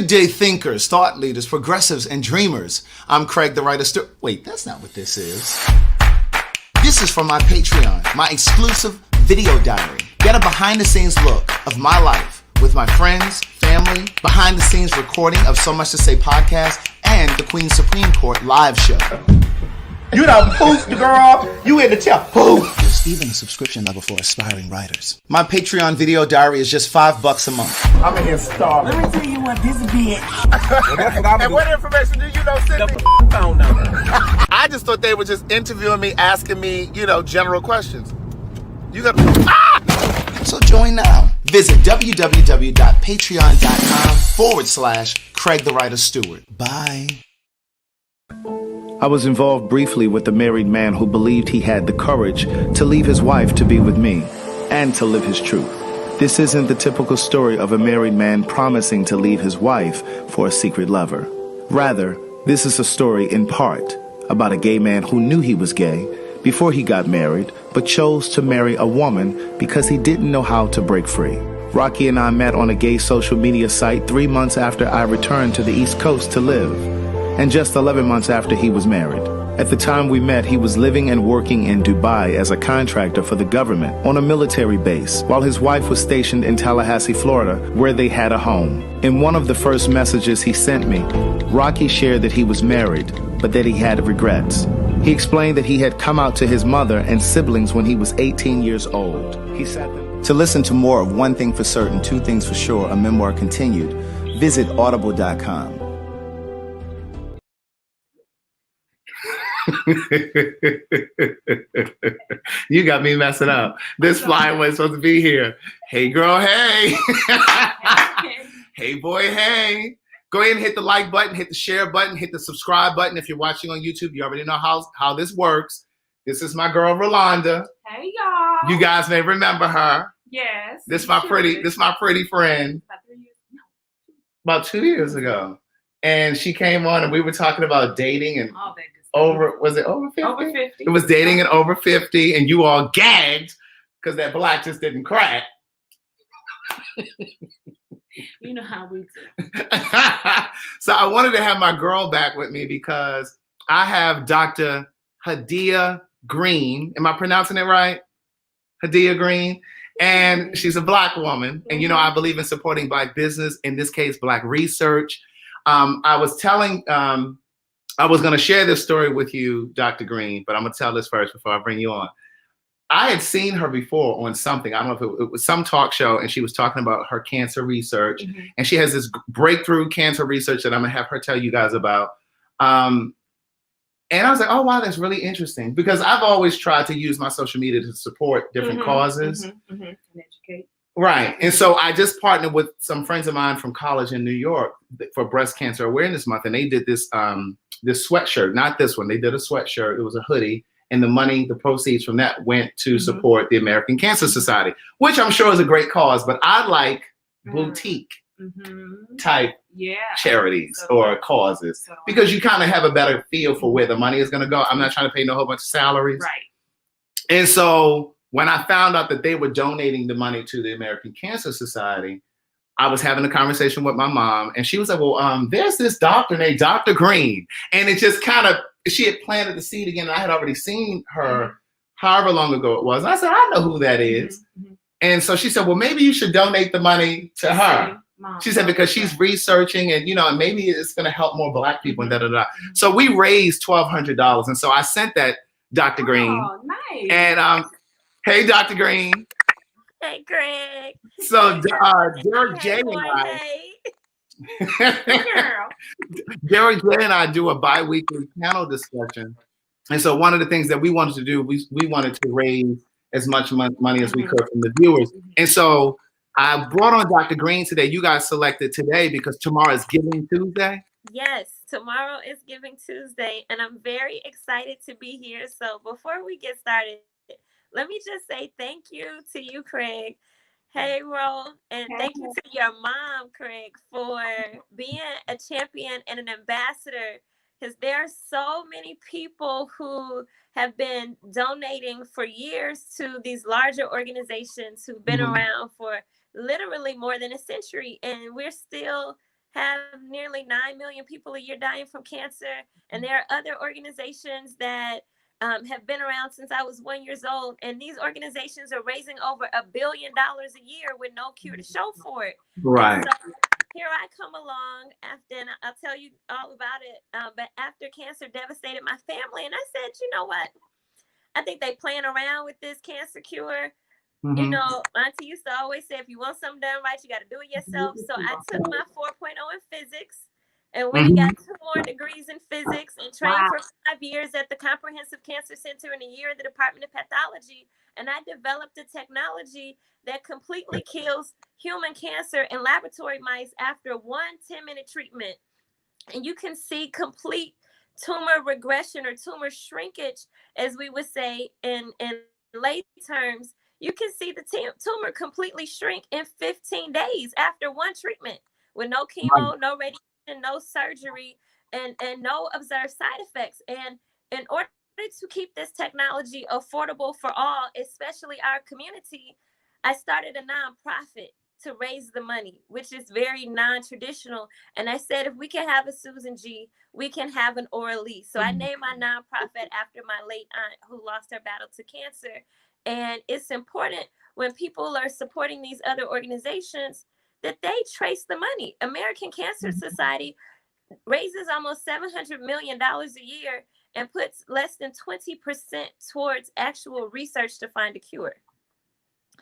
Good day, thinkers, thought leaders, progressives, and dreamers. I'm Craig, the writer. Wait, that's not what this is. This is from my Patreon, my exclusive video diary. Get a behind-the-scenes look of my life with my friends, family, behind-the-scenes recording of So Much to Say podcast, and the Queen's Supreme Court live show. You done poofed, girl. You in the chair. Poof. There's even a subscription level for aspiring writers. My Patreon video diary is just $5 a month. I'm in here starving. Let me tell you what this be. And what information do you know, Sydney? The phone number. I just thought they were just interviewing me, asking me, general questions. You got So join now. Visit www.patreon.com/Craig the Writer Stewart. Bye. I was involved briefly with a married man who believed he had the courage to leave his wife to be with me and to live his truth. This isn't the typical story of a married man promising to leave his wife for a secret lover. Rather, this is a story in part about a gay man who knew he was gay before he got married, but chose to marry a woman because he didn't know how to break free. Rocky and I met on a gay social media site 3 months after I returned to the East Coast to live, and just 11 months after he was married. At the time we met, he was living and working in Dubai as a contractor for the government on a military base, while his wife was stationed in Tallahassee, Florida, where they had a home. In one of the first messages he sent me, Rocky shared that he was married, but that he had regrets. He explained that he had come out to his mother and siblings when he was 18 years old. He sat there. To listen to more of One Thing for Certain, Two Things for Sure, a memoir continued, visit audible.com. You got me messing up. This flyer was supposed to be here. Hey, girl, hey. Hey, boy, hey. Go ahead and hit the like button, hit the share button, hit the subscribe button. If you're watching on YouTube, you already know how this works. This is my girl, Rolanda. Hey, y'all. You guys may remember her. Yes. This is my pretty friend. About 3 years. No. About 2 years ago. And she came on and we were talking about dating and All that good stuff. was it over 50? Over 50. It was dating and over 50, and you all gagged because that black just didn't crack. You know how we do. So I wanted to have my girl back with me because I have Dr. Hadiyah Green. Am I pronouncing it right? Hadiyah Green. And she's a black woman. And, I believe in supporting black business, in this case, black research. I was telling, I was going to share this story with you, Dr. Green, but I'm going to tell this first before I bring you on. I had seen her before on something. I don't know if it was some talk show, and she was talking about her cancer research. Mm-hmm. And she has this breakthrough cancer research that I'm going to have her tell you guys about. And I was like, oh, wow, that's really interesting. Because I've always tried to use my social media to support different causes. And educate. Right. And so I just partnered with some friends of mine from college in New York for Breast Cancer Awareness Month. And they did this sweatshirt, not this one. They did a sweatshirt. It was a hoodie. And the proceeds from that went to support the American Cancer Society, which I'm sure is a great cause. But I like boutique type charities or causes because you kind of have a better feel for where the money is going to go. I'm not trying to pay no whole bunch of salaries. Right. And so when I found out that they were donating the money to the American Cancer Society, I was having a conversation with my mom, and she was like, well, there's this doctor named Dr. Green. And it just kind of, she had planted the seed again. And I had already seen her however long ago it was. And I said, I know who that is. And so she said, well, maybe you should donate the money to her. Mom, she said, because she's researching and, and maybe it's going to help more black people and da-da-da. So we raised $1,200. And so I sent that Dr. Green. Oh, nice. And hey, Dr. Green. Hey, Greg. So Derek J and I, Derek J and I do a bi-weekly panel discussion. And so one of the things that we wanted to do, we wanted to raise as much money as we could from the viewers. And so I brought on Dr. Green today. You guys selected today because tomorrow is Giving Tuesday. Yes, tomorrow is Giving Tuesday, and I'm very excited to be here. So before we get started, let me just say thank you to you, Craig. Hey, Ro, and thank you to your mom, Craig, for being a champion and an ambassador, because there are so many people who have been donating for years to these larger organizations who've been around for literally more than a century, and we're still have nearly 9 million people a year dying from cancer. And there are other organizations that have been around since I was 1 year old. And these organizations are raising over $1 billion a year with no cure to show for it. Right. And so here I come along after, and I'll tell you all about it. But after cancer devastated my family, and I said, you know what? I think they playing around with this cancer cure. Mm-hmm. You know, Auntie used to always say, if you want something done right, you got to do it yourself. So I took my 4.0 in physics and went and got 2 more degrees in physics and trained for 5 years at the Comprehensive Cancer Center and a year at the Department of Pathology. And I developed a technology that completely kills human cancer in laboratory mice after 1 10-minute treatment. And you can see complete tumor regression or tumor shrinkage, as we would say in lay terms. You can see the tumor completely shrink in 15 days after 1 treatment with no chemo, no radiation, no surgery, and no observed side effects. And in order to keep this technology affordable for all, especially our community, I started a nonprofit to raise the money, which is very non-traditional. And I said, if we can have a Susan G, we can have an Aura Lee. So I named my nonprofit after my late aunt who lost her battle to cancer. And it's important when people are supporting these other organizations that they trace the money. American Cancer Society raises almost $700 million a year and puts less than 20% towards actual research to find a cure.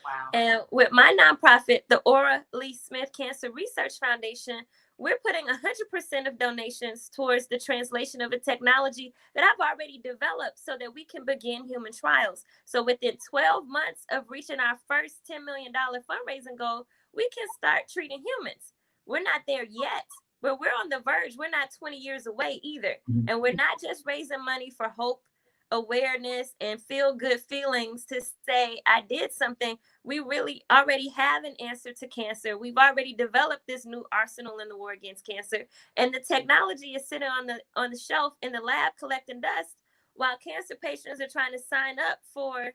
Wow. And with my nonprofit, the Aura Lee Smith Cancer Research Foundation, we're putting 100% of donations towards the translation of a technology that I've already developed so that we can begin human trials. So within 12 months of reaching our first $10 million fundraising goal, we can start treating humans. We're not there yet, but we're on the verge. We're not 20 years away either. And we're not just raising money for hope, awareness, and feel good feelings to say I did something. We really already have an answer to cancer. We've already developed this new arsenal in the war against cancer, and the technology is sitting on the shelf in the lab collecting dust while cancer patients are trying to sign up for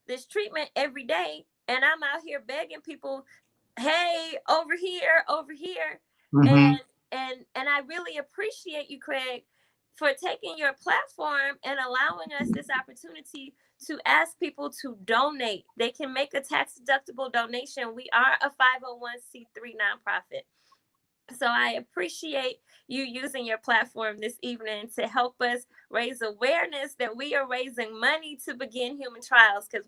this treatment every day. And I'm out here begging people, hey, over here. And I really appreciate you, Craig, for taking your platform and allowing us this opportunity to ask people to donate. They can make a tax-deductible donation. We are a 501c3 nonprofit. So I appreciate you using your platform this evening to help us raise awareness that we are raising money to begin human trials. Because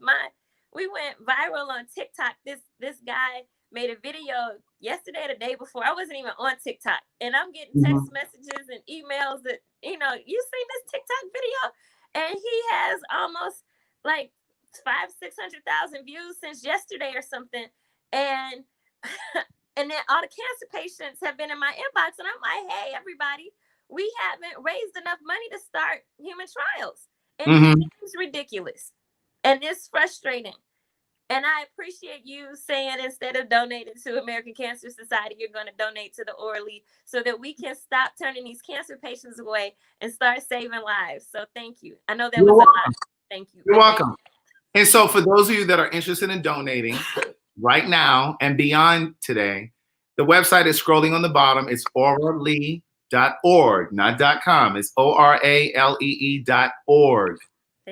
we went viral on TikTok. This guy made a video yesterday, the day before. I wasn't even on TikTok, and I'm getting text messages and emails that, you seen this TikTok video, and he has almost like 500,000-600,000 views since yesterday or something, and and then all the cancer patients have been in my inbox, and I'm like, hey, everybody, we haven't raised enough money to start human trials, and it seems ridiculous, and it's frustrating. And I appreciate you saying instead of donating to American Cancer Society, you're going to donate to the Aura Lee so that we can stop turning these cancer patients away and start saving lives. So thank you. I know that was a lot. Thank you. You're welcome. And so for those of you that are interested in donating right now and beyond today, the website is scrolling on the bottom. It's auralee.org, not .com. It's ORALEE.org.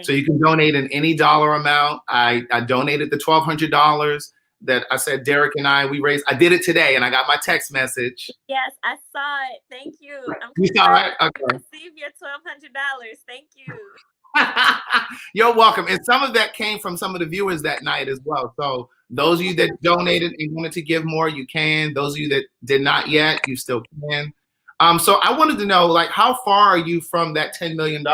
So you can donate in any dollar amount. I donated the $1,200 that I said Derek and I raised. I did it today, and I got my text message. Yes, I saw it. Thank you. You saw it? Okay. Receive your $1,200. Thank you. You're welcome. And some of that came from some of the viewers that night as well. So those of you that donated and wanted to give more, you can. Those of you that did not yet, you still can. So I wanted to know, how far are you from that $10 million?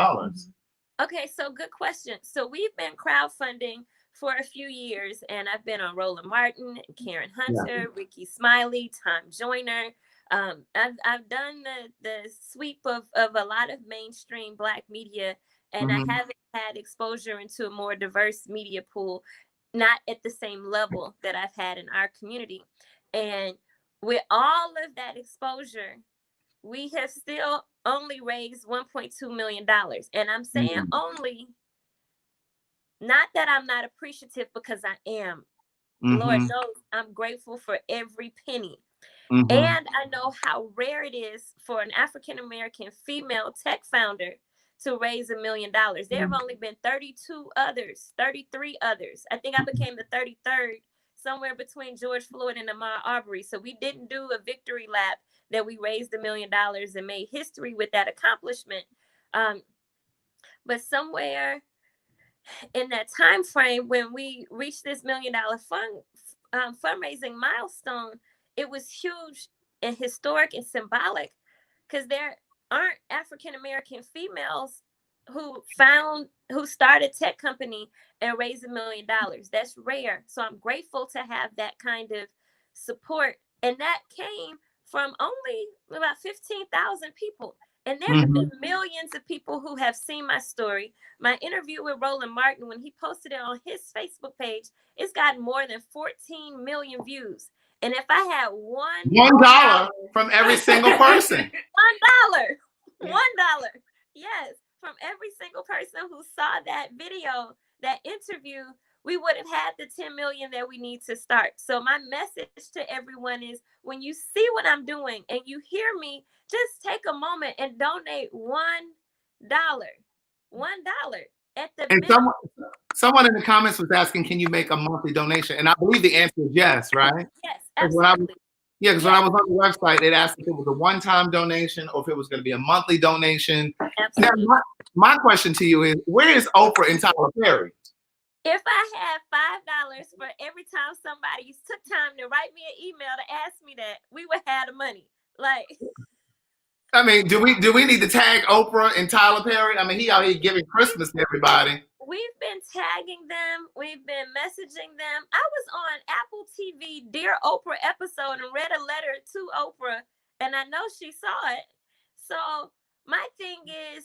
Okay, so good question. So we've been crowdfunding for a few years, and I've been on Roland Martin, Karen Hunter, Ricky Smiley, Tom Joyner. I've done the sweep of a lot of mainstream Black media, and I haven't had exposure into a more diverse media pool, not at the same level that I've had in our community. And with all of that exposure, we have still only raised $1.2 million. And I'm saying only, not that I'm not appreciative, because I am. Lord knows I'm grateful for every penny. Mhm. And I know how rare it is for an African-American female tech founder to raise $1 million. There have only been 33 others. I think I became the 33rd, somewhere between George Floyd and Ahmaud Arbery. So we didn't do a victory lap that we raised $1 million and made history with that accomplishment. But somewhere in that time frame when we reached this $1 million fundraising milestone, it was huge and historic and symbolic because there aren't African American females who started tech company and raised $1 million. That's rare. So I'm grateful to have that kind of support, and that came from only about 15,000 people. And there have been millions of people who have seen my story. My interview with Roland Martin, when he posted it on his Facebook page, it's gotten more than 14 million views. And if I had $1 from every single person. $1, yes, from every single person who saw that video, that interview, we would have had the 10 million that we need to start. So my message to everyone is, when you see what I'm doing and you hear me, just take a moment and donate $1. $1 at the And minimum. someone in the comments was asking, can you make a monthly donation? And I believe the answer is yes, right? Yes, 'Cause absolutely. because when I was on the website, it asked if it was a one-time donation or if it was going to be a monthly donation. Absolutely. Now, my question to you is, where is Oprah and Tyler Perry? If I had $5 for every time somebody took time to write me an email to ask me that, we would have the money. Like, I mean, do we need to tag Oprah and Tyler Perry? I mean, he out here giving Christmas to everybody. we've been tagging them, we've been messaging them. I was on Apple TV Dear Oprah episode and read a letter to Oprah, and I know she saw it. So my thing is,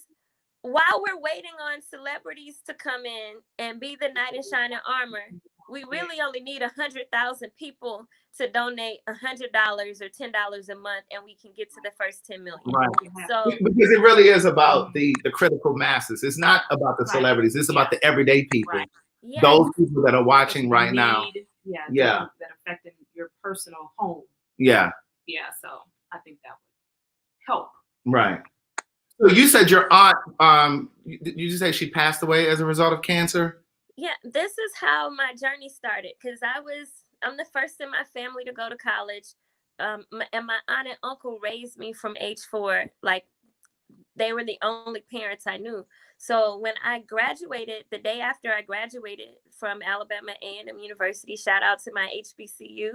while we're waiting on celebrities to come in and be the knight in shining armor, we really only need 100,000 people to donate $100 or $10 a month, and we can get to the first 10 million. Right. So Because it really is about the critical masses. It's not about the celebrities. It's about the everyday people. Right. yes, Those people that are watching right now. Yeah. That affecting your personal home. Yeah. Yeah. So I think that would help. Right. So you said your aunt, did you say she passed away as a result of cancer? yeah, this is how my journey started, because I'm the first in my family to go to college. And my aunt and uncle raised me from age 4. Like, they were the only parents I knew. So when I graduated, the day after I graduated from Alabama A&M University, shout out to my HBCU.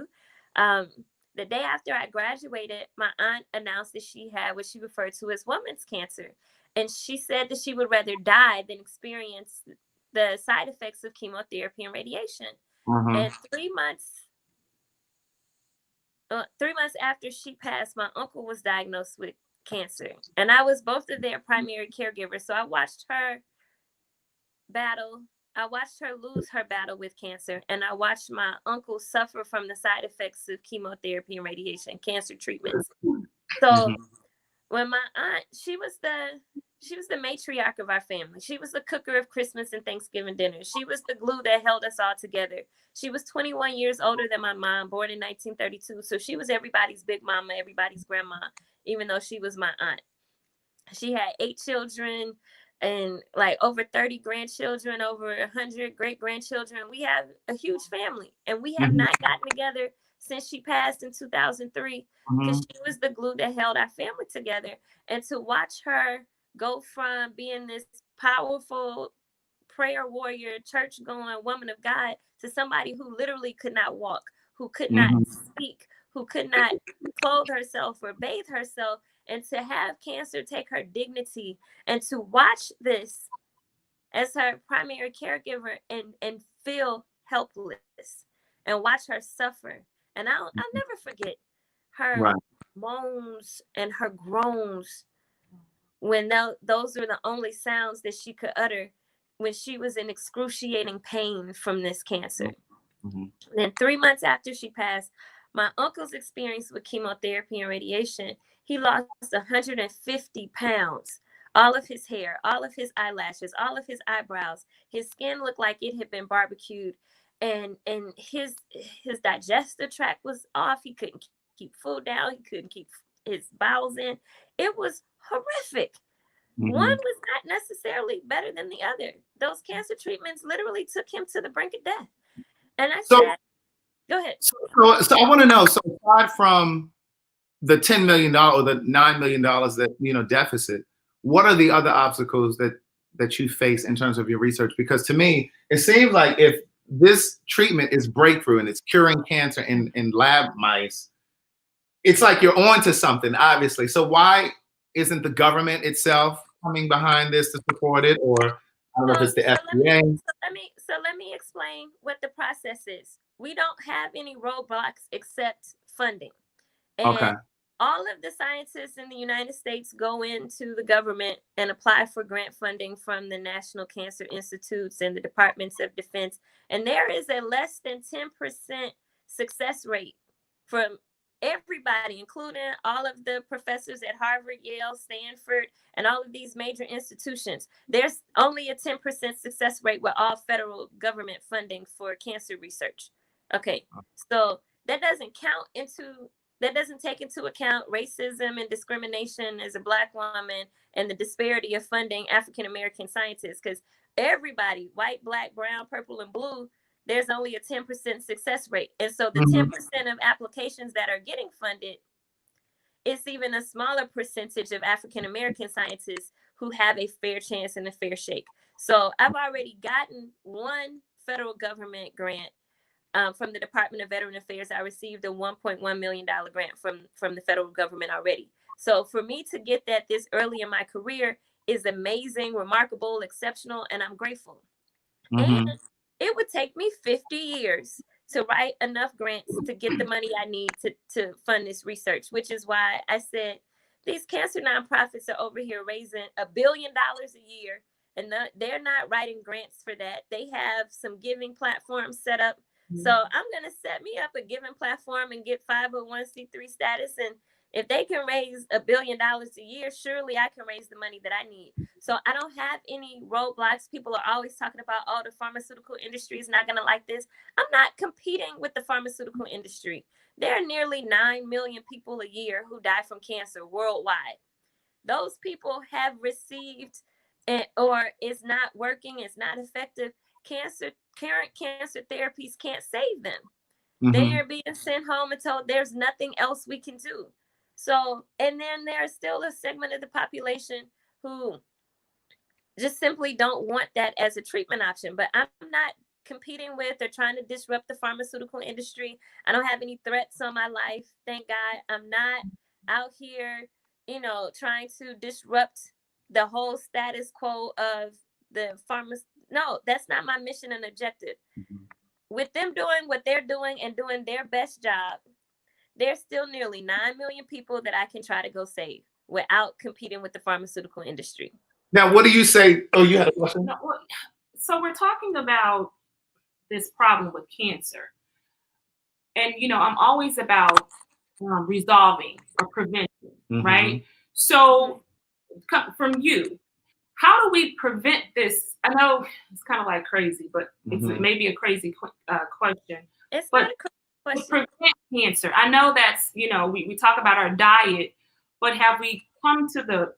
The day after I graduated, my aunt announced that she had what she referred to as woman's cancer. And she said that she would rather die than experience the side effects of chemotherapy and radiation. And 3 months after she passed, my uncle was diagnosed with cancer, and I was both of their primary caregivers. So I watched her lose her battle with cancer, and I watched my uncle suffer from the side effects of chemotherapy and radiation, cancer treatments. So when my aunt, she was the matriarch of our family. She was the cooker of Christmas and Thanksgiving dinners. She was the glue that held us all together. She was 21 years older than my mom, born in 1932. So she was everybody's big mama, everybody's grandma, even though she was my aunt. She had 8 children and like over 30 grandchildren, over 100 great-grandchildren. We have a huge family, and we have not gotten together since she passed in 2003, because she was the glue that held our family together. And to watch her go from being this powerful prayer warrior, church-going woman of God to somebody who literally could not walk, who could not speak, who could not clothe herself or bathe herself, and to have cancer take her dignity, and to watch this as her primary caregiver and feel helpless and watch her suffer. And I'll never forget her moans and her groans when those were the only sounds that she could utter when she was in excruciating pain from this cancer. Then 3 months after she passed, my uncle's experience with chemotherapy and radiation, he lost 150 pounds. All of his hair, all of his eyelashes, all of his eyebrows. His skin looked like it had been barbecued. And his digestive tract was off. He couldn't keep food down. He couldn't keep his bowels in. It was horrific. Mhm. One was not necessarily better than the other. Those cancer treatments literally took him to the brink of death. And I So, said, go ahead. so I want to know. So aside from the $10 million or the $9 million that deficit, what are the other obstacles that you face in terms of your research? Because to me, it seems like if this treatment is breakthrough and it's curing cancer in lab mice, it's like you're on to something, obviously. So why isn't the government itself coming behind this to support it? Or I don't know if it's the FDA. Let me explain what the process is. We don't have any roadblocks except funding. And Okay. all of the scientists in the United States go into the government and apply for grant funding from the National Cancer Institutes and the Departments of Defense. And there is a less than 10% success rate from everybody, including all of the professors at Harvard, Yale, Stanford, and all of these major institutions. There's only a 10% success rate with all federal government funding for cancer research. Okay, so that doesn't take into account racism and discrimination as a Black woman and the disparity of funding African-American scientists, because everybody, white, Black, brown, purple, and blue, there's only a 10% success rate. And so the 10% of applications that are getting funded, it's even a smaller percentage of African-American scientists who have a fair chance and a fair shake. So I've already gotten one federal government grant from the Department of Veteran Affairs. I received a $1.1 million grant from the federal government already. So for me to get that this early in my career is amazing, remarkable, exceptional, and I'm grateful. And it would take me 50 years to write enough grants to get the money I need to fund this research, which is why I said these cancer nonprofits are over here raising $1 billion a year, and they're not writing grants for that. They have some giving platforms set up. So I'm going to set me up a giving platform and get 501c3 status. And if they can raise $1 billion a year, surely I can raise the money that I need. So I don't have any roadblocks. People are always talking about, oh, the pharmaceutical industry is not going to like this. I'm not competing with the pharmaceutical industry. There are nearly 9 million people a year who die from cancer worldwide. Those people have received or it's not working, it's not effective. Current cancer therapies can't save them. They are being sent home and told there's nothing else we can do. So, and then there's still a segment of the population who just simply don't want that as a treatment option. But I'm not competing with or trying to disrupt the pharmaceutical industry. I don't have any threats on my life. Thank God. I'm not out here, trying to disrupt the whole status quo of the No, that's not my mission and objective. With them doing what they're doing and doing their best job, there's still nearly 9 million people that I can try to go save without competing with the pharmaceutical industry. Now, what do you say? Oh, you had a question? No, so we're talking about this problem with cancer. And, I'm always about resolving or preventing, right? So from you, how do we prevent this? I know it's kind of like crazy, but it's maybe a crazy question. It's not a crazy question. To prevent cancer, I know that's, we talk about our diet, but have we come to the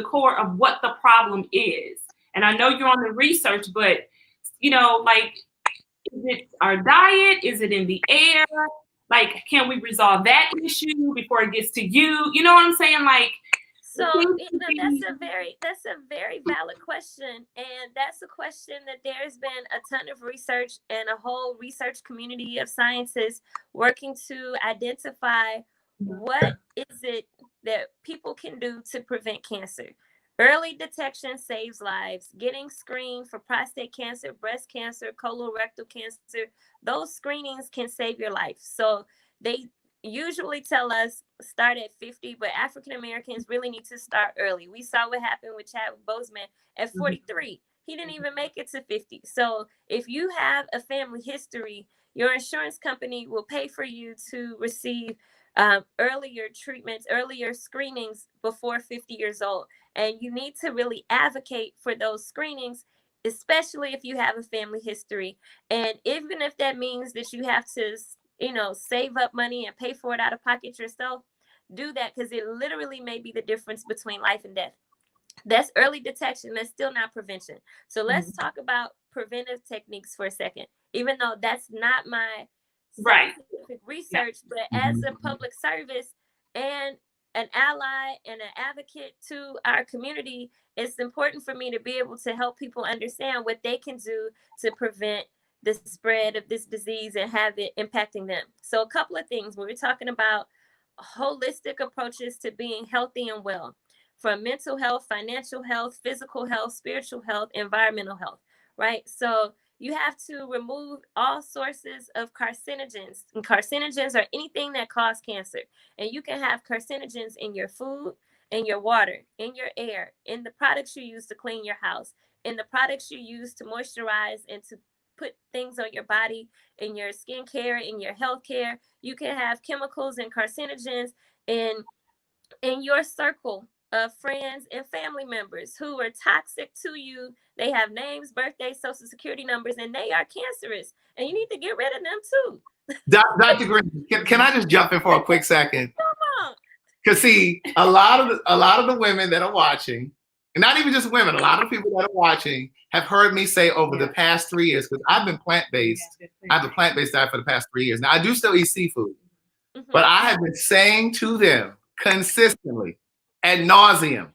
core of what the problem is? And I know you're on the research, but, is it our diet? Is it in the air? Like, can we resolve that issue before it gets to you? You know what I'm saying? Like, so that's a very valid question. And that's a question that there's been a ton of research and a whole research community of scientists working to identify what is it that people can do to prevent cancer. Early detection saves lives. Getting screened for prostate cancer, breast cancer, colorectal cancer, those screenings can save your life. So they usually tell us start at 50, but African Americans really need to start early. We saw what happened with Chadwick Boseman at 43. He didn't even make it to 50. So if you have a family history, your insurance company will pay for you to receive earlier treatments, earlier screenings before 50 years old. And you need to really advocate for those screenings, especially if you have a family history. And even if that means that you have to save up money and pay for it out of pocket yourself, do that, because it literally may be the difference between life and death. That's early detection. That's still not prevention. So let's talk about preventive techniques for a second, even though that's not my scientific research, but as a public service and an ally and an advocate to our community, it's important for me to be able to help people understand what they can do to prevent the spread of this disease and have it impacting them. So a couple of things, when we're talking about holistic approaches to being healthy and well, from mental health, financial health, physical health, spiritual health, environmental health, right? So you have to remove all sources of carcinogens. And carcinogens are anything that cause cancer. And you can have carcinogens in your food, in your water, in your air, in the products you use to clean your house, in the products you use to moisturize and to put things on your body, in your skincare, in your healthcare. You can have chemicals and carcinogens in your circle of friends and family members who are toxic to you. They have names, birthdays, social security numbers, and they are cancerous. And you need to get rid of them too. Dr. Green, can I just jump in for a quick second? Come on. Because see, a lot of the women that are watching, and not even just women, a lot of people that are watching have heard me say over the past 3 years, because I've been plant-based. I have a plant-based diet for the past 3 years. Now I do still eat seafood, but I have been saying to them consistently, ad nauseum,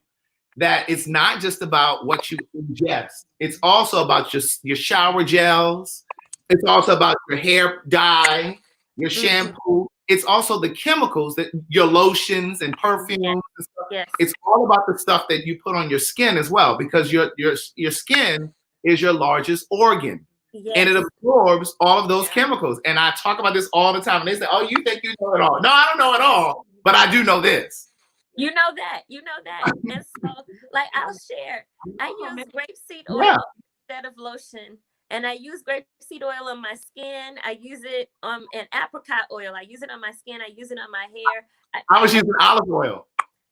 that it's not just about what you ingest. It's also about your shower gels. It's also about your hair dye, your shampoo. It's also the chemicals, that your lotions and perfumes and stuff. Yes. It's all about the stuff that you put on your skin as well, because your skin is your largest organ. Yes. And it absorbs all of those chemicals. And I talk about this all the time. And they say, oh, you think you know it all. No, I don't know it all, but I do know this. You know that. And so, like, I'll share. I use grapeseed oil instead of lotion. And I use grapeseed oil on my skin. I use it and apricot oil. I use it on my skin. I use it on my hair. I was using olive oil.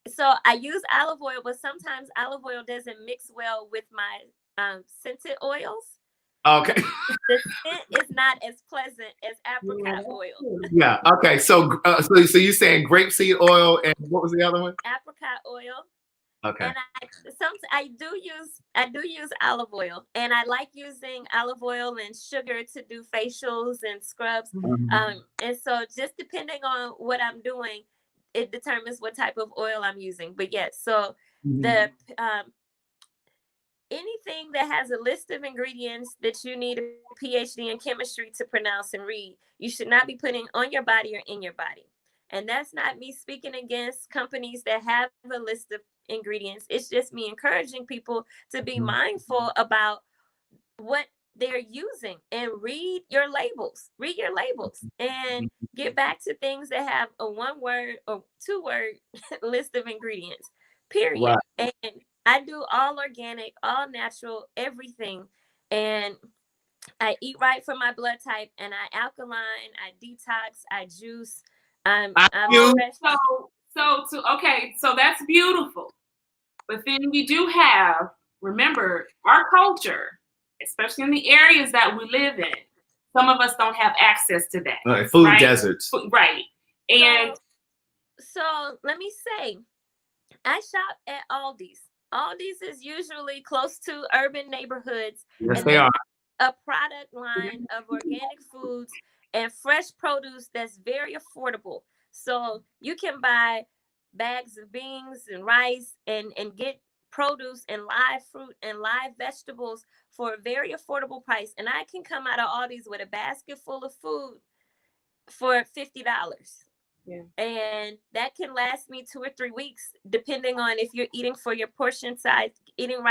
So I use olive oil, but sometimes olive oil doesn't mix well with my scented oils. Okay. The scent is not as pleasant as apricot oil. Yeah. Okay. So you're saying grapeseed oil and what was the other one? Apricot oil. Okay. And I do use olive oil, and I like using olive oil and sugar to do facials and scrubs. And so just depending on what I'm doing, it determines what type of oil I'm using. But yes, so the anything that has a list of ingredients that you need a PhD in chemistry to pronounce and read, you should not be putting on your body or in your body. And that's not me speaking against companies that have a list of ingredients. It's just me encouraging people to be mindful about what they're using and read your labels and get back to things that have a 1-word or 2-word list of ingredients, period. Right. And I do all organic, all natural, everything. And I eat right for my blood type, and I alkaline, I detox, I juice. So that's beautiful. But then we do have, remember, our culture, especially in the areas that we live in, some of us don't have access to that. Right, food deserts. Right. And so let me say, I shop at Aldi's. Aldi's is usually close to urban neighborhoods. Yes, they are. A product line of organic foods and fresh produce that's very affordable. So you can buy bags of beans and rice and get produce and live fruit and live vegetables for a very affordable price. And I can come out of Aldi's with a basket full of food for $50. Yeah. And that can last me 2 or 3 weeks, depending on if you're eating for your portion size, eating a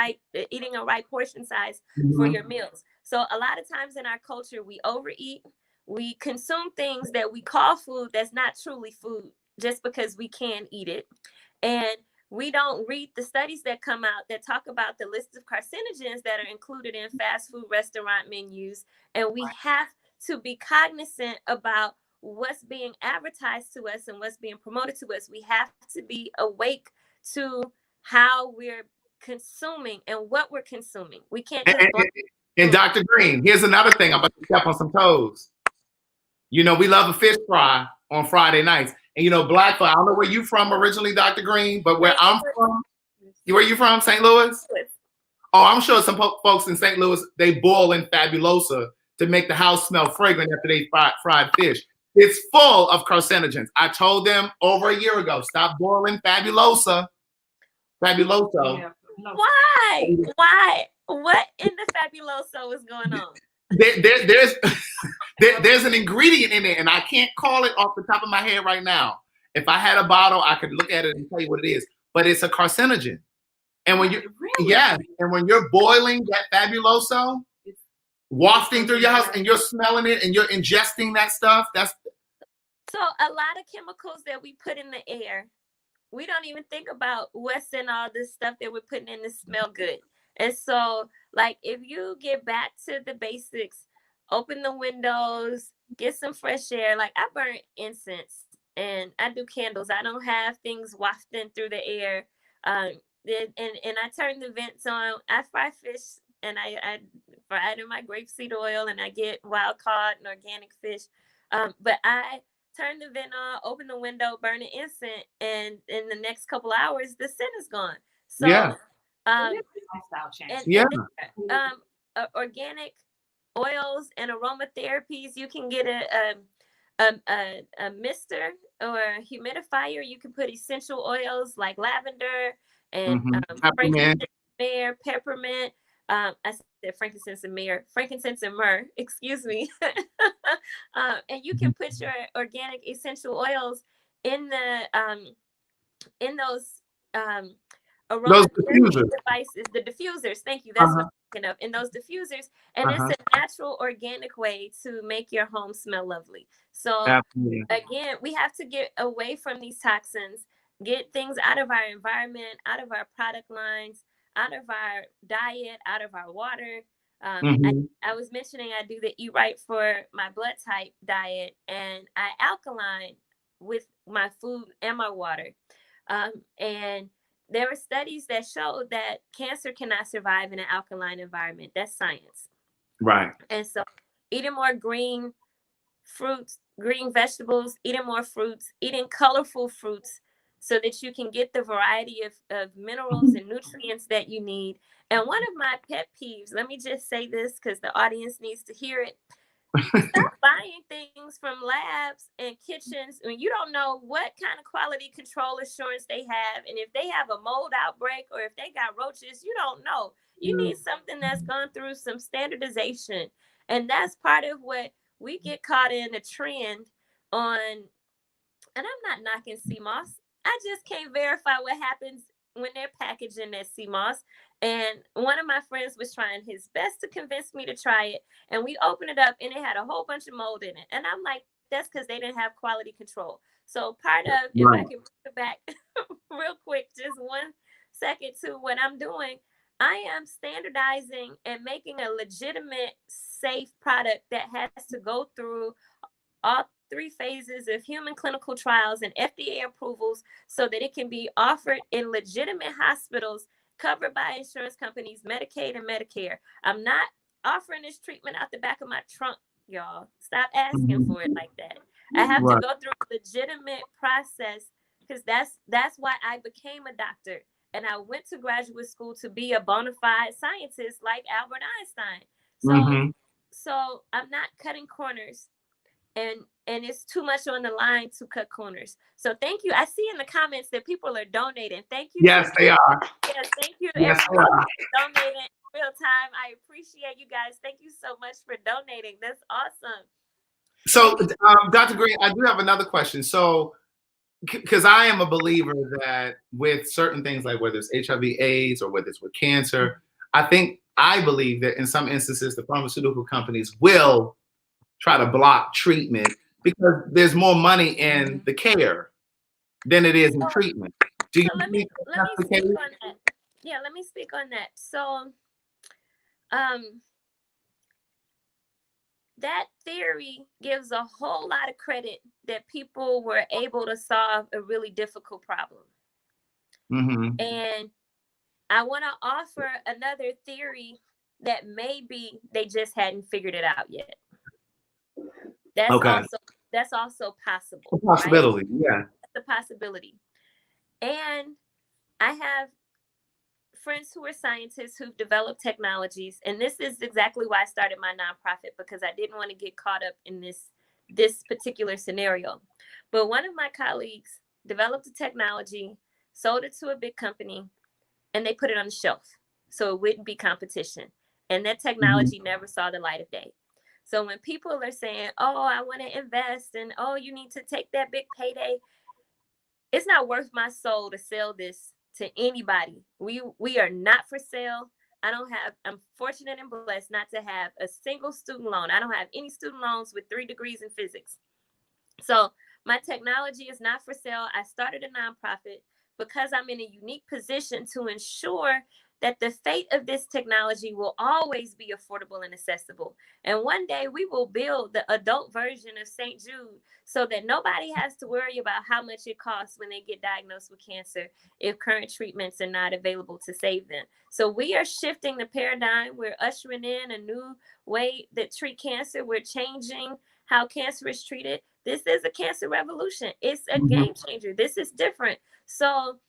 right portion size for your meals. So a lot of times in our culture, we overeat. We consume things that we call food that's not truly food just because we can eat it. And we don't read the studies that come out that talk about the list of carcinogens that are included in fast food restaurant menus. And we have to be cognizant about what's being advertised to us and what's being promoted to us. We have to be awake to how we're consuming and what we're consuming. We can't just and Dr. Green, here's another thing. I'm about to step on some toes. You know, we love a fish fry on Friday nights. And you know, black folk, I don't know where you from originally, Dr. Green, but where I'm from, where you from, St. Louis? Oh, I'm sure some folks in St. Louis, they boil in Fabulosa to make the house smell fragrant after they fried fish. It's full of carcinogens. I told them over a year ago, stop boiling Fabulosa. Fabuloso. Yeah. Why? Why? What in the Fabuloso is going on? There's an ingredient in it, and I can't call it off the top of my head right now. If I had a bottle, I could look at it and tell you what it is. But it's a carcinogen. And when you and when you're boiling that Fabuloso, wafting through your house, and you're smelling it and you're ingesting that stuff, that's so a lot of chemicals that we put in the air. We don't even think about what's in all this stuff that we're putting in to smell good. And so, like, if you get back to the basics, open the windows, get some fresh air. Like, I burn incense and I do candles. I don't have things wafting through the air. And I turn the vents on. I fry fish and I fry it in my grapeseed oil, and I get wild caught and organic fish. But I turn the vent on, open the window, burn an incense, and in the next couple hours, the scent is gone. So, lifestyle change. Organic oils and aromatherapies. You can get a mister or a humidifier. You can put essential oils like lavender and peppermint. I said frankincense and myrrh, excuse me. And you can put your organic essential oils in those aromatherapy devices, the diffusers. Thank you. That's what I'm thinking of. In those diffusers, and it's a natural, organic way to make your home smell lovely. So again, we have to get away from these toxins, get things out of our environment, out of our product lines, out of our diet, out of our water. I was mentioning I do the Eat Right for my blood type diet, and I alkaline with my food and my water. And there were studies that showed that cancer cannot survive in an alkaline environment. That's science. Right. And so eating more green fruits, green vegetables, eating more fruits, eating colorful fruits, so that you can get the variety of minerals and nutrients that you need. And one of my pet peeves, let me just say this because the audience needs to hear it. Stop buying things from labs and kitchens when you don't know what kind of quality control assurance they have. And if they have a mold outbreak or if they got roaches, you don't know. You need something that's gone through some standardization. And that's part of what we get caught in a trend on. And I'm not knocking sea moss. I just can't verify what happens when they're packaging that sea moss. And one of my friends was trying his best to convince me to try it. And we opened it up and it had a whole bunch of mold in it. And I'm like, that's because they didn't have quality control. So part of, if I can bring it back real quick, just 1 second to what I'm doing, I am standardizing and making a legitimate, safe product that has to go through all 3 phases of human clinical trials and FDA approvals so that it can be offered in legitimate hospitals covered by insurance companies, Medicaid and Medicare. I'm not offering this treatment out the back of my trunk, y'all. Stop asking for it like that. I have to go through a legitimate process because that's why I became a doctor. And I went to graduate school to be a bona fide scientist like Albert Einstein. So I'm not cutting corners. And it's too much on the line to cut corners. So thank you. I see in the comments that people are donating. Thank you. Yes, they are. Yes, thank you to everyone donating in real time. I appreciate you guys. Thank you so much for donating. That's awesome. So, Dr. Green, I do have another question. So, because I am a believer that with certain things, like whether it's HIV/AIDS or whether it's with cancer, I believe that in some instances, the pharmaceutical companies will try to block treatment because there's more money in the care than it is in treatment. Do you let me speak on that. Yeah, let me speak on that. So, that theory gives a whole lot of credit that people were able to solve a really difficult problem. And I want to offer another theory that maybe they just hadn't figured it out yet. That's also that's also possible. A possibility, right? yeah. That's a possibility. And I have friends who are scientists who've developed technologies, and this is exactly why I started my nonprofit, because I didn't want to get caught up in this particular scenario. But one of my colleagues developed a technology, sold it to a big company, and they put it on the shelf so it wouldn't be competition. And that technology never saw the light of day. So when people are saying, oh, I want to invest, and oh, you need to take that big payday, it's not worth my soul to sell this to anybody. We are not for sale. I'm fortunate and blessed not to have a single student loan. I don't have any student loans with 3 degrees in physics. So my technology is not for sale. I started a nonprofit because I'm in a unique position to ensure that the fate of this technology will always be affordable and accessible. And one day we will build the adult version of St. Jude so that nobody has to worry about how much it costs when they get diagnosed with cancer if current treatments are not available to save them. So we are shifting the paradigm. We're ushering in a new way that treat cancer. We're changing how cancer is treated. This is a cancer revolution. It's a game changer. This is different. So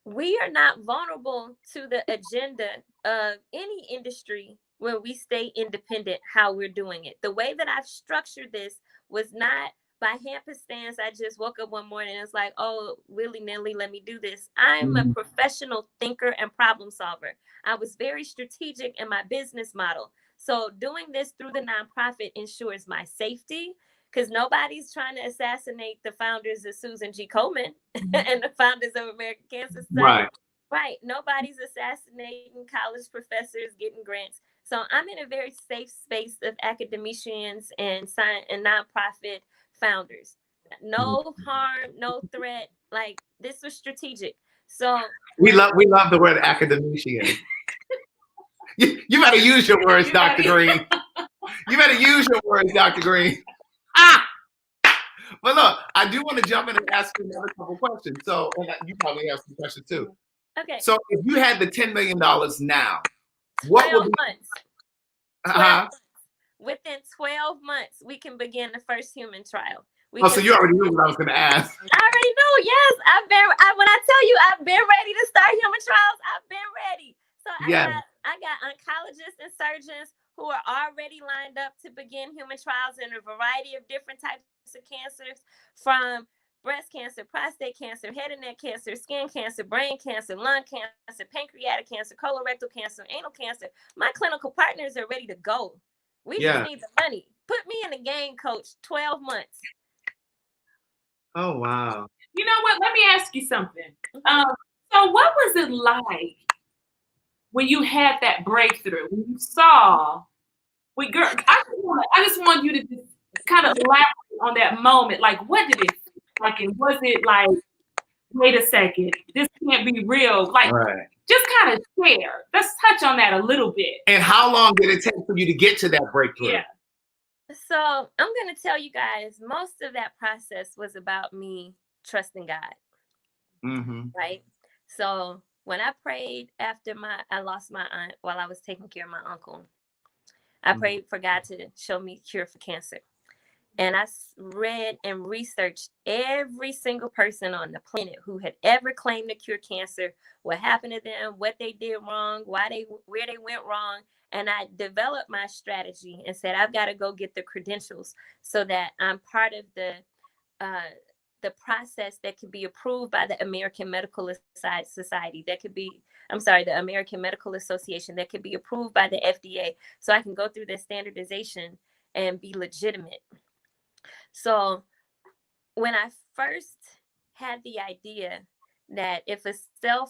we are not vulnerable to the agenda of any industry when we stay independent how we're doing it. The way that I've structured this was not by happenstance. I just woke up one morning and it's like, oh, willy-nilly, let me do this. I'm a professional thinker and problem solver. I was very strategic in my business model. So doing this through the nonprofit ensures my safety, because nobody's trying to assassinate the founders of Susan G. Komen and the founders of American Cancer Society. Right. Nobody's assassinating college professors getting grants. So I'm in a very safe space of academicians and science and nonprofit founders. No harm, no threat. Like, this was strategic. So we love the word academician. You better use your words, Dr. Green. You better use your words, Dr. Green. But look, I do want to jump in and ask you another couple questions. So, and you probably have some questions too. Okay. So, if you had the $10 million now, what would be? Months. 12 months. Within 12 months, we can begin the first human trial. So you already knew what I was going to ask. I already knew. Yes, when I tell you I've been ready to start human trials, I've been ready. So I got oncologists and surgeons who are already lined up to begin human trials in a variety of different types of cancers, from breast cancer, prostate cancer, head and neck cancer, skin cancer, brain cancer, lung cancer, pancreatic cancer, colorectal cancer, anal cancer. My clinical partners are ready to go. We just need the money. Put me in the game, coach. 12 months. Oh, wow. You know what? Let me ask you something. So what was it like when you had that breakthrough? When you saw, I just want you to just kind of elaborate on that moment. Like, what did it feel like? And was it like, wait a second, this can't be real? Like, just kind of share. Let's touch on that a little bit. And how long did it take for you to get to that breakthrough? Yeah. So I'm going to tell you guys, most of that process was about me trusting God. Right? So when I prayed after I lost my aunt while I was taking care of my uncle, I prayed for God to show me a cure for cancer. And I read and researched every single person on the planet who had ever claimed to cure cancer, what happened to them, what they did wrong, where they went wrong. And I developed my strategy and said, I've got to go get the credentials so that I'm part of the process that could be approved by the American Medical Society, the American Medical Association, that could be approved by the FDA, so I can go through the standardization and be legitimate. So when I first had the idea that if a cell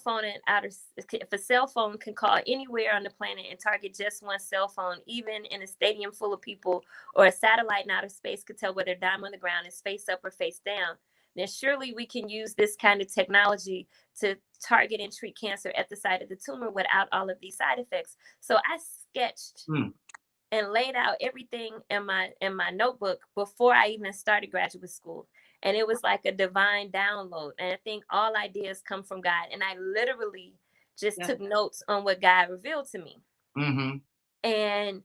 phone can call anywhere on the planet and target just one cell phone, even in a stadium full of people, or a satellite in outer space could tell whether a dime on the ground is face up or face down, then surely we can use this kind of technology to target and treat cancer at the site of the tumor without all of these side effects. So I sketched and laid out everything in my notebook before I even started graduate school. And it was like a divine download. And I think all ideas come from God. And I literally just took notes on what God revealed to me. And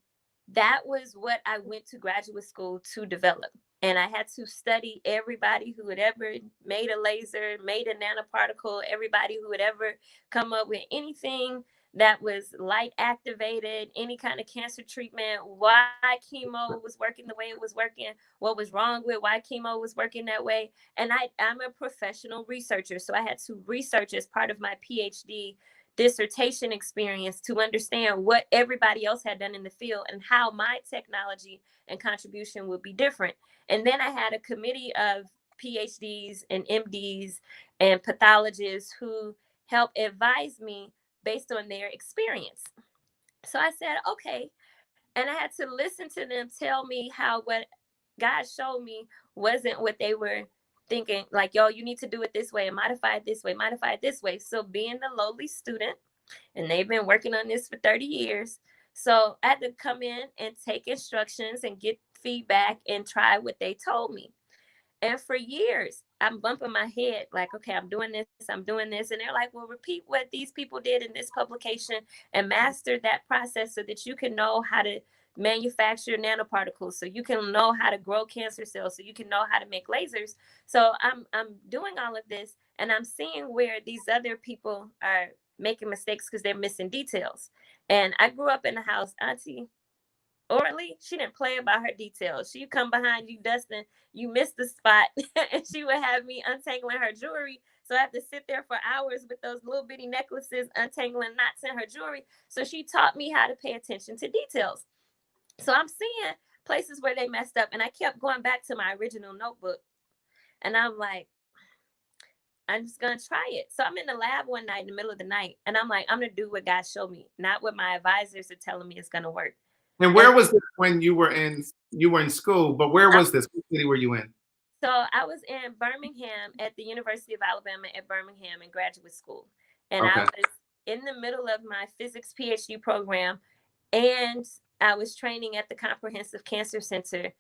that was what I went to graduate school to develop. And I had to study everybody who had ever made a laser, made a nanoparticle, everybody who had ever come up with anything that was light activated, any kind of cancer treatment, why chemo was working the way it was working, what was wrong with why chemo was working that way. And I'm a professional researcher, so I had to research as part of my PhD dissertation experience to understand what everybody else had done in the field and how my technology and contribution would be different. And then I had a committee of PhDs and MDs and pathologists who helped advise me based on their experience. So I said, okay. And I had to listen to them tell me how what God showed me wasn't what they were thinking, like, yo, you need to do it this way and modify it this way, modify it this way. So being the lowly student, and they've been working on this for 30 years. So I had to come in and take instructions and get feedback and try what they told me. And for years, I'm bumping my head like, okay, I'm doing this, I'm doing this. And they're like, well, repeat what these people did in this publication and master that process so that you can know how to manufacture nanoparticles, so you can know how to grow cancer cells, so you can know how to make lasers. So I'm doing all of this, and I'm seeing where these other people are making mistakes because they're missing details. And I grew up in a house, Auntie Orly, she didn't play about her details. She'd come behind you, Dustin, you missed the spot, and she would have me untangling her jewelry. So I have to sit there for hours with those little bitty necklaces, untangling knots in her jewelry. So she taught me how to pay attention to details. So I'm seeing places where they messed up, and I kept going back to my original notebook. And I'm like, I'm just going to try it. So I'm in the lab one night in the middle of the night, and I'm like, I'm going to do what God showed me, not what my advisors are telling me is going to work. And where was this when you were in school? But where was this? What city were you in? So I was in Birmingham at the University of Alabama at Birmingham in graduate school. And I was in the middle of my physics PhD program, and I was training at the Comprehensive Cancer Center,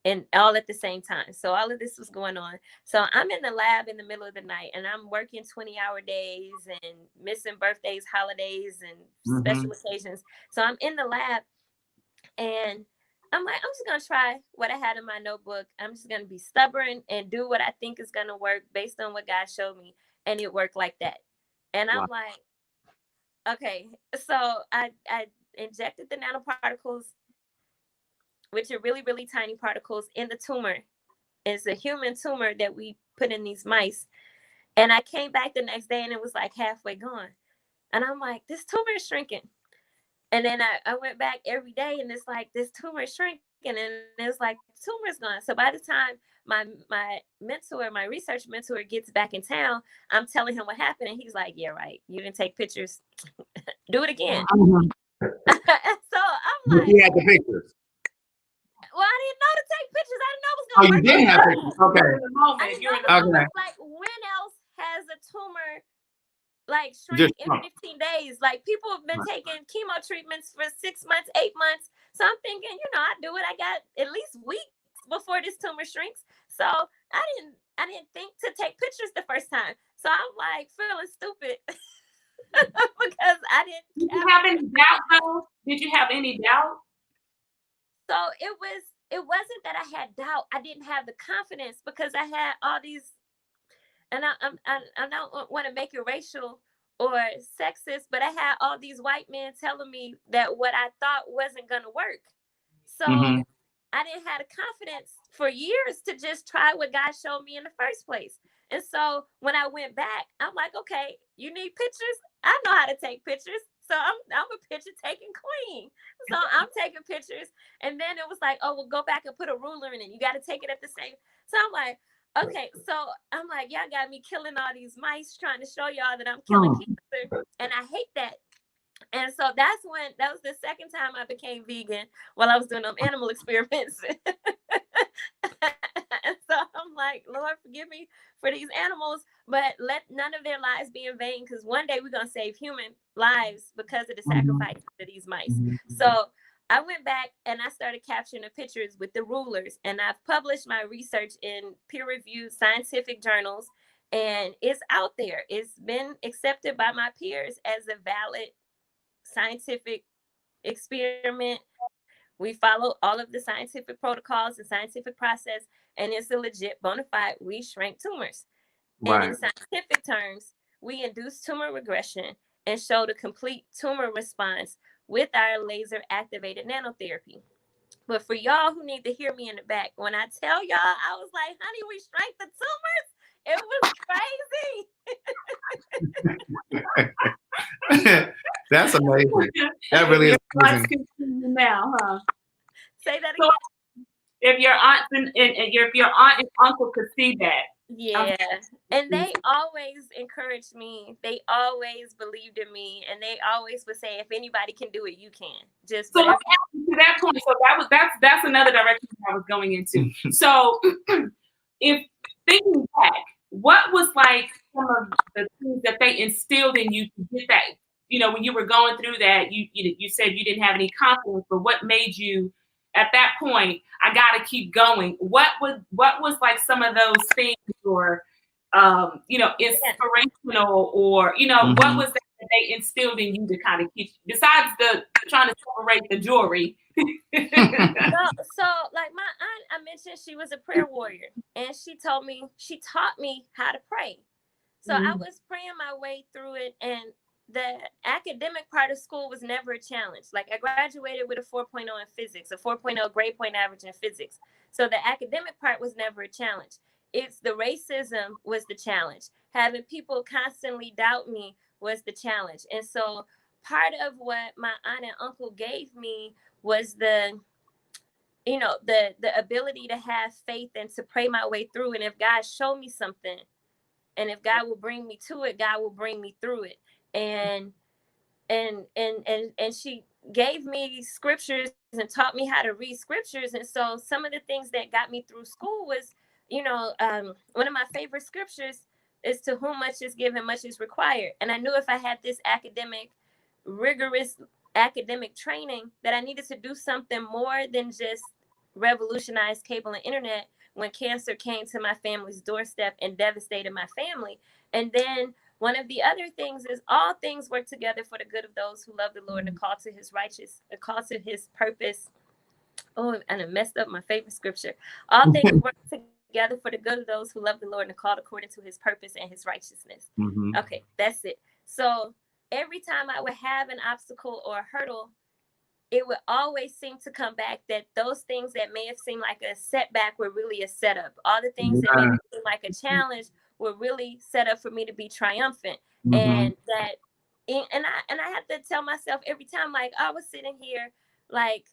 and all at the same time. So all of this was going on. So I'm in the lab in the middle of the night, and I'm working 20-hour days and missing birthdays, holidays, and special occasions. So I'm in the lab, and I'm like, I'm just going to try what I had in my notebook. I'm just going to be stubborn and do what I think is going to work based on what God showed me. And it worked like that. And I'm like, okay. So I injected the nanoparticles, which are really, really tiny particles, in the tumor. It's a human tumor that we put in these mice. And I came back the next day, and it was like halfway gone. And I'm like, this tumor is shrinking. And then I went back every day, and it's like, this tumor is shrinking, and it's like, tumor's gone. So by the time my mentor, my research mentor, gets back in town, I'm telling him what happened, and he's like, yeah, right, you didn't take pictures. Do it again. So I'm like, you had the pictures. Well, I didn't know to take pictures. I didn't know it was Oh, going to you work. didn't have pictures. Okay. I didn't know it was like, when else has a tumor like shrink in 15 days? Like, people have been taking chemo treatments for 6 months, 8 months. So I'm thinking, I do it. I got at least weeks before this tumor shrinks. So I didn't think to take pictures the first time. So I'm like feeling stupid because I didn't. Did you have any doubt though? Did you have any doubt? So it wasn't that I had doubt. I didn't have the confidence because I had all these, and I don't want to make it racial or sexist, but I had all these white men telling me that what I thought wasn't going to work. So I didn't have the confidence for years to just try what God showed me in the first place. And so when I went back, I'm like, okay, you need pictures? I know how to take pictures. So I'm a picture taking queen. So I'm taking pictures. And then it was like, oh, well, go back and put a ruler in it. You got to take it at the same. So I'm like, okay. So I'm like, y'all got me killing all these mice, trying to show y'all that I'm killing cancer. And I hate that. And so that was the second time I became vegan while I was doing them animal experiments. And so I'm like, Lord, forgive me for these animals, but let none of their lives be in vain, because one day we're going to save human lives because of the sacrifice of these mice. So I went back and I started capturing the pictures with the rulers, and I've published my research in peer-reviewed scientific journals, and it's out there. It's been accepted by my peers as a valid scientific experiment We follow all of the scientific protocols and scientific process, and it's a legit bona fide, we shrink tumors. Right. And in scientific terms, we induce tumor regression and show the complete tumor response with our laser activated nanotherapy. But for y'all who need to hear me in the back, when I tell y'all, I was like, honey, we shrank the tumors. It was crazy. That's amazing. That really is amazing. Now, huh? Say that So again. if your aunt if your aunt and uncle could see that. Yeah. And they always encouraged me. They always believed in me. And they always would say, if anybody can do it, you can. Just so to that point, so that's another direction I was going into. So if thinking back, what was like some of the things that they instilled in you to get that, you know, when you were going through that, you said you didn't have any confidence, but what made you at that point, I gotta keep going? What was like some of those things, or you know, inspirational, or you know, what was that they instilled in you to kind of keep, besides the trying to separate the jewelry? So like my aunt, I mentioned she was a prayer warrior, and she taught me how to pray. So I was praying my way through it, and the academic part of school was never a challenge. Like I graduated with a 4.0 in physics, a 4.0 grade point average in physics. So the academic part was never a challenge. It's the racism was the challenge. Having people constantly doubt me was the challenge. And so part of what my aunt and uncle gave me was the ability to have faith and to pray my way through. And if God showed me something, and if God will bring me to it, God will bring me through it. And she gave me scriptures and taught me how to read scriptures. And so some of the things that got me through school was, one of my favorite scriptures is, to whom much is given, much is required. And I knew if I had this rigorous academic training, that I needed to do something more than just revolutionize cable and internet when cancer came to my family's doorstep and devastated my family. And then one of the other things is, all things work together for the good of those who love the Lord and call to his purpose. Oh, and I messed up my favorite scripture. All things work together for the good of those who love the Lord and are called according to his purpose and his righteousness. Okay, that's it. So every time I would have an obstacle or a hurdle, it would always seem to come back that those things that may have seemed like a setback were really a setup. All the things that made it seem like a challenge were really set up for me to be triumphant. And that, and I had to tell myself every time, like, I was sitting here like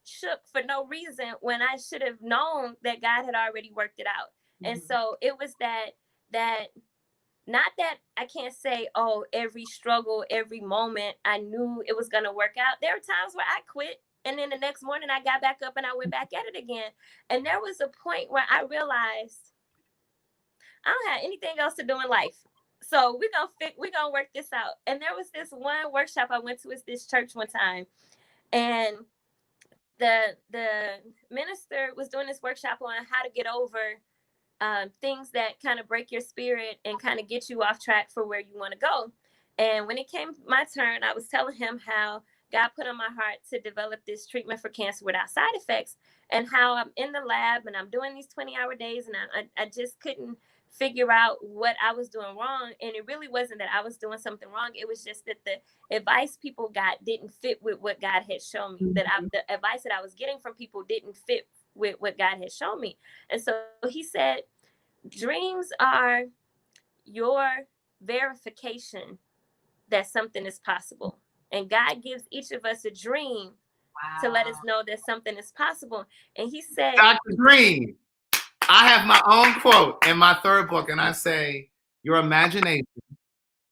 shook for no reason, when I should have known that God had already worked it out. And so it was that not that I can't say, oh, every struggle, every moment, I knew it was going to work out. There were times where I quit, and then the next morning I got back up and I went back at it again. And there was a point where I realized I don't have anything else to do in life. So we're gonna work this out. And there was this one workshop I went to at this church one time, and the minister was doing this workshop on how to get over things that kind of break your spirit and kind of get you off track for where you want to go. And when it came my turn, I was telling him how God put on my heart to develop this treatment for cancer without side effects, and how I'm in the lab and I'm doing these 20-hour days, and I just couldn't figure out what I was doing wrong. And it really wasn't that I was doing something wrong. It was just that the advice people got didn't fit with what God had shown me. The advice that I was getting from people didn't fit with what God had shown me. And so he said, dreams are your verification that something is possible. And God gives each of us a dream to let us know that something is possible. And he said, Dr. Green, I have my own quote in my third book, and I say, your imagination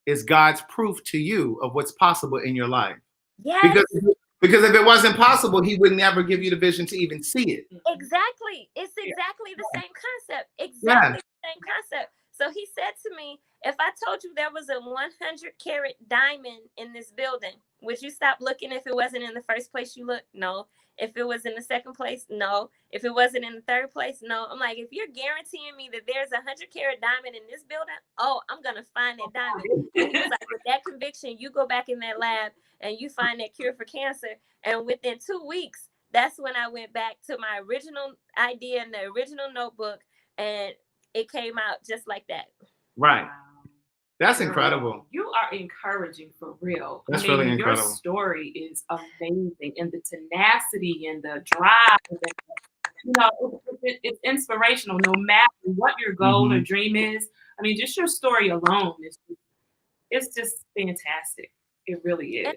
is God's proof to you of what's possible in your life. Yes. Because if it wasn't possible, he would never give you the vision to even see it. Exactly. It's exactly the same concept. Exactly the same concept. So he said to me, if I told you there was a 100-carat diamond in this building, would you stop looking if it wasn't in the first place you looked? No. If it was in the second place, no. If it wasn't in the third place, no. I'm like, if you're guaranteeing me that there's a 100-carat diamond in this building, oh, I'm going to find that diamond. And he was like, with that conviction, you go back in that lab and you find that cure for cancer. And within 2 weeks, that's when I went back to my original idea in the original notebook, and it came out just like that. Right. Wow. That's Girl, incredible. You are encouraging for real. That's really incredible. Your story is amazing, and the tenacity and the drive. It's inspirational. No matter what your goal or dream is, I mean, just your story alone it's just fantastic. It really is. And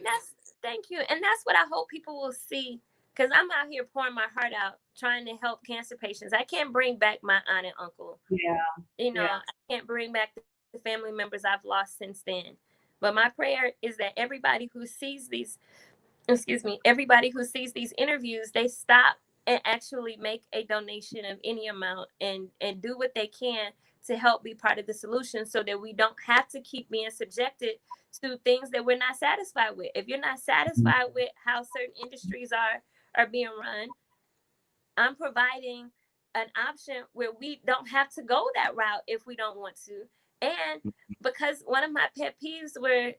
thank you. And that's what I hope people will see, because I'm out here pouring my heart out, trying to help cancer patients. I can't bring back my aunt and uncle. Yeah. I can't bring back the family members I've lost since then. But my prayer is that everybody who sees these interviews, they stop and actually make a donation of any amount and do what they can to help be part of the solution, so that we don't have to keep being subjected to things that we're not satisfied with. If you're not satisfied with how certain industries are being run, I'm providing an option where we don't have to go that route if we don't want to. And because one of my pet peeves were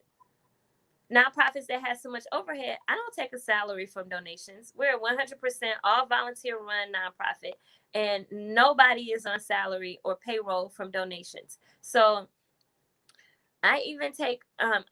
nonprofits that have so much overhead, I don't take a salary from donations. We're a 100% all volunteer run nonprofit, and nobody is on salary or payroll from donations. So I even take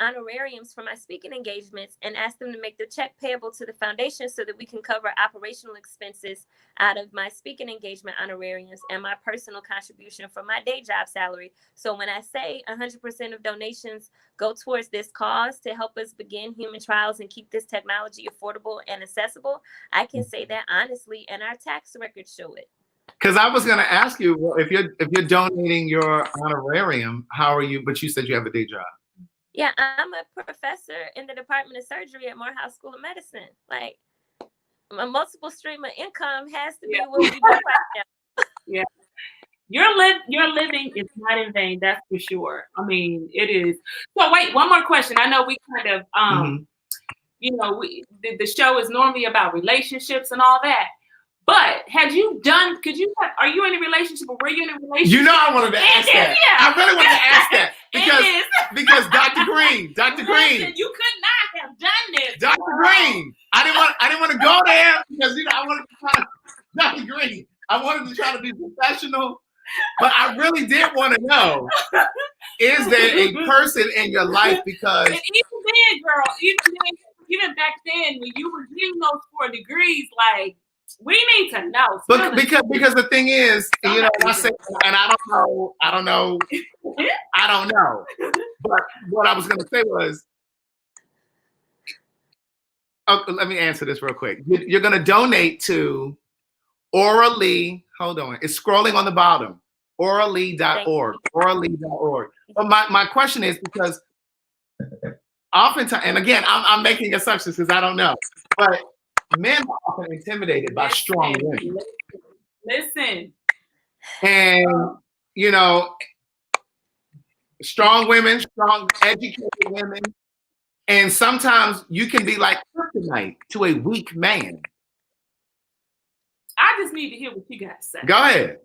honorariums for my speaking engagements and ask them to make the check payable to the foundation so that we can cover operational expenses out of my speaking engagement honorariums and my personal contribution from my day job salary. So when I say 100% of donations go towards this cause to help us begin human trials and keep this technology affordable and accessible, I can say that honestly, and our tax records show it. Because I was going to ask you, well, if you're donating your honorarium, how are you? But you said you have a day job. Yeah, I'm a professor in the Department of Surgery at Morehouse School of Medicine. Like, a multiple stream of income has to be what we do right now. Yeah, your living is not in vain. That's for sure. I mean, it is. So wait, one more question. I know we kind of the show is normally about relationships and all that. But are you in a relationship, or were you in a relationship? I wanted to ask that. Yeah. I really wanted to ask that because Dr. Green, Listen, you could not have done this. Dr. Green, I didn't want to go there because I wanted to try to, Dr. Green, I wanted to try to be professional, but I really did want to know: is there a person in your life? Because and even then, girl, even back then when you were getting those 4 degrees, like. We need to know. But because the thing is, I say, and I don't know. But what I was going to say was, let me answer this real quick. You're going to donate to Orally. Hold on, it's scrolling on the bottom. Orally.org. Orally.org. But my question is, because oftentimes, and again, I'm making assumptions because I don't know, but men are often intimidated by strong women. Listen. And, strong women, strong, educated women. And sometimes you can be like kryptonite to a weak man. I just need to hear what you got to say. Go ahead.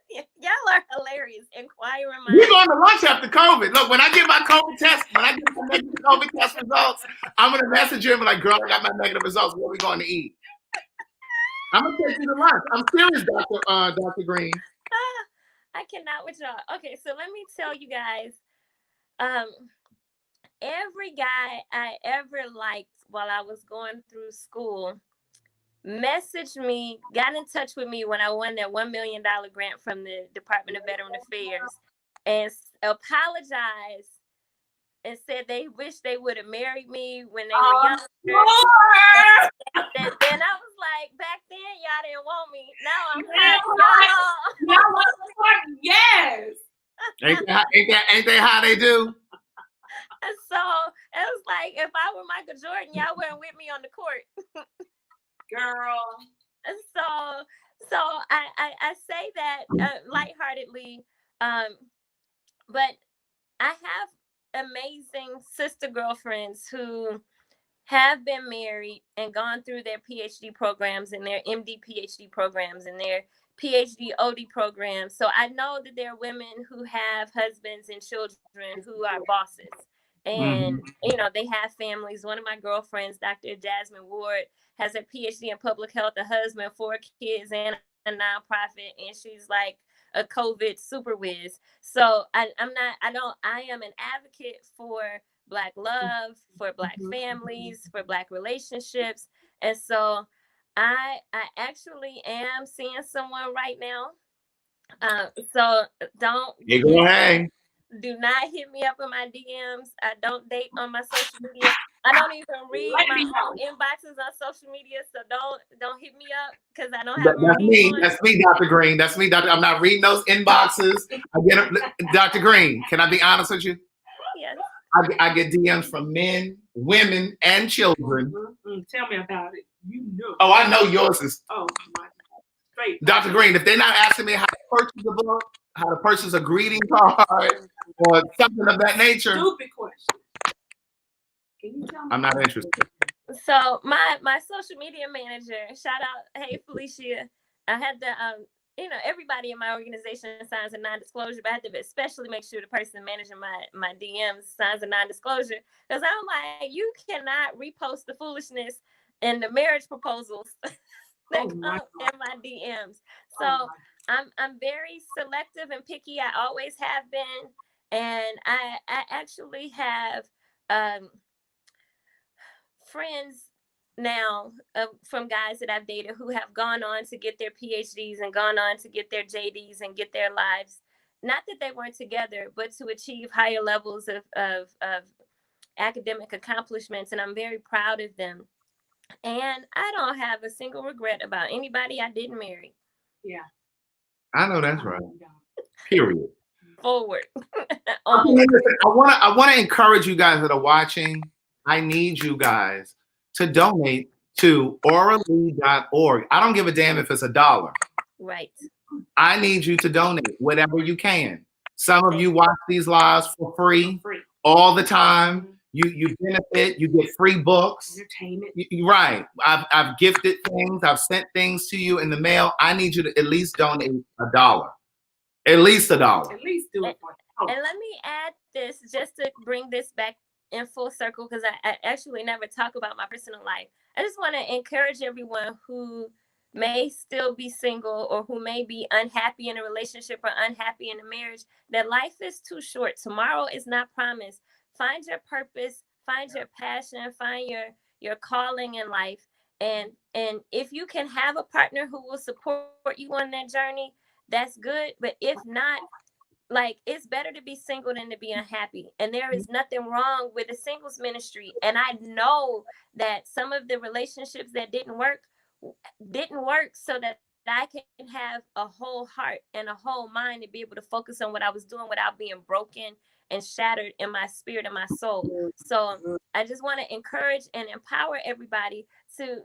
Y'all are hilarious. Inquiring We're going to lunch after COVID. Look, when I get my COVID test, when I get my negative COVID test results, I'm going to message you and be like, girl, I got my negative results. What are we going to eat? I'm going to take you to lunch. I'm serious, Dr. Green. I cannot with y'all. Okay, so let me tell you guys, every guy I ever liked while I was going through school messaged me, got in touch with me when I won that $1 million grant from the Department of Veteran Affairs, and apologized and said they wish they would have married me when they were younger. Then I was like, back then y'all didn't want me. Now I'm Yes. Ain't that how they do? So it was like, if I were Michael Jordan, y'all weren't with me on the court. Girl. So I say that lightheartedly, but I have amazing sister girlfriends who have been married and gone through their PhD programs and their MD PhD programs and their PhD OD programs. So I know that there are women who have husbands and children who are bosses. And, you know, they have families. One of my girlfriends, Dr. Jasmine Ward, has a PhD in public health, a husband, 4 kids, and a nonprofit. And she's like a COVID super whiz. So I am an advocate for Black love, for Black families, for Black relationships. And so I actually am seeing someone right now. So don't go ahead. do not hit me up in my DMs. I don't date on my social media. I don't even read my own inboxes on social media. So don't hit me up because I don't have. That's me, Dr. Green. That's me, Dr. I'm not reading those inboxes. Dr. Green, can I be honest with you? Yes. I get DMs from men, women, and children. Tell me about it. You know. Oh, I know yours is. Oh my God. Straight. Dr. Green, if they're not asking me how to purchase a book, how to purchase a greeting card, or something of that nature. Stupid question. Can you tell me? I'm not interested. So my social media manager, shout out, hey Felicia, I had to everybody in my organization signs a non-disclosure, but I had to especially make sure the person managing my DMs signs a non-disclosure, because I'm like, you cannot repost the foolishness and the marriage proposals that come in my DMs. So I'm very selective and picky. I always have been, and I actually have friends now from guys that I've dated who have gone on to get their PhDs and gone on to get their JDs and get their lives. Not that they weren't together, but to achieve higher levels of academic accomplishments, and I'm very proud of them. And I don't have a single regret about anybody I didn't marry. Yeah. I know that's right. Period. Forward. I want to encourage you guys that are watching. I need you guys to donate to auralee.org. I don't give a damn if it's $1. Right. I need you to donate whatever you can. Some of you watch these lives for free all the time. You benefit. You get free books. Entertainment. Right. I've gifted things. I've sent things to you in the mail. I need you to at least donate $1. At least $1. At least do it for $1. And let me add this just to bring this back in full circle, because I actually never talk about my personal life. I just want to encourage everyone who may still be single or who may be unhappy in a relationship or unhappy in a marriage, that life is too short. Tomorrow is not promised. Find your purpose, find your passion, find your calling in life. And if you can have a partner who will support you on that journey, that's good. But if not, like, it's better to be single than to be unhappy. And there is nothing wrong with a singles ministry. And I know that some of the relationships that didn't work so that I can have a whole heart and a whole mind to be able to focus on what I was doing without being broken and shattered in my spirit and my soul. So I just want to encourage and empower everybody to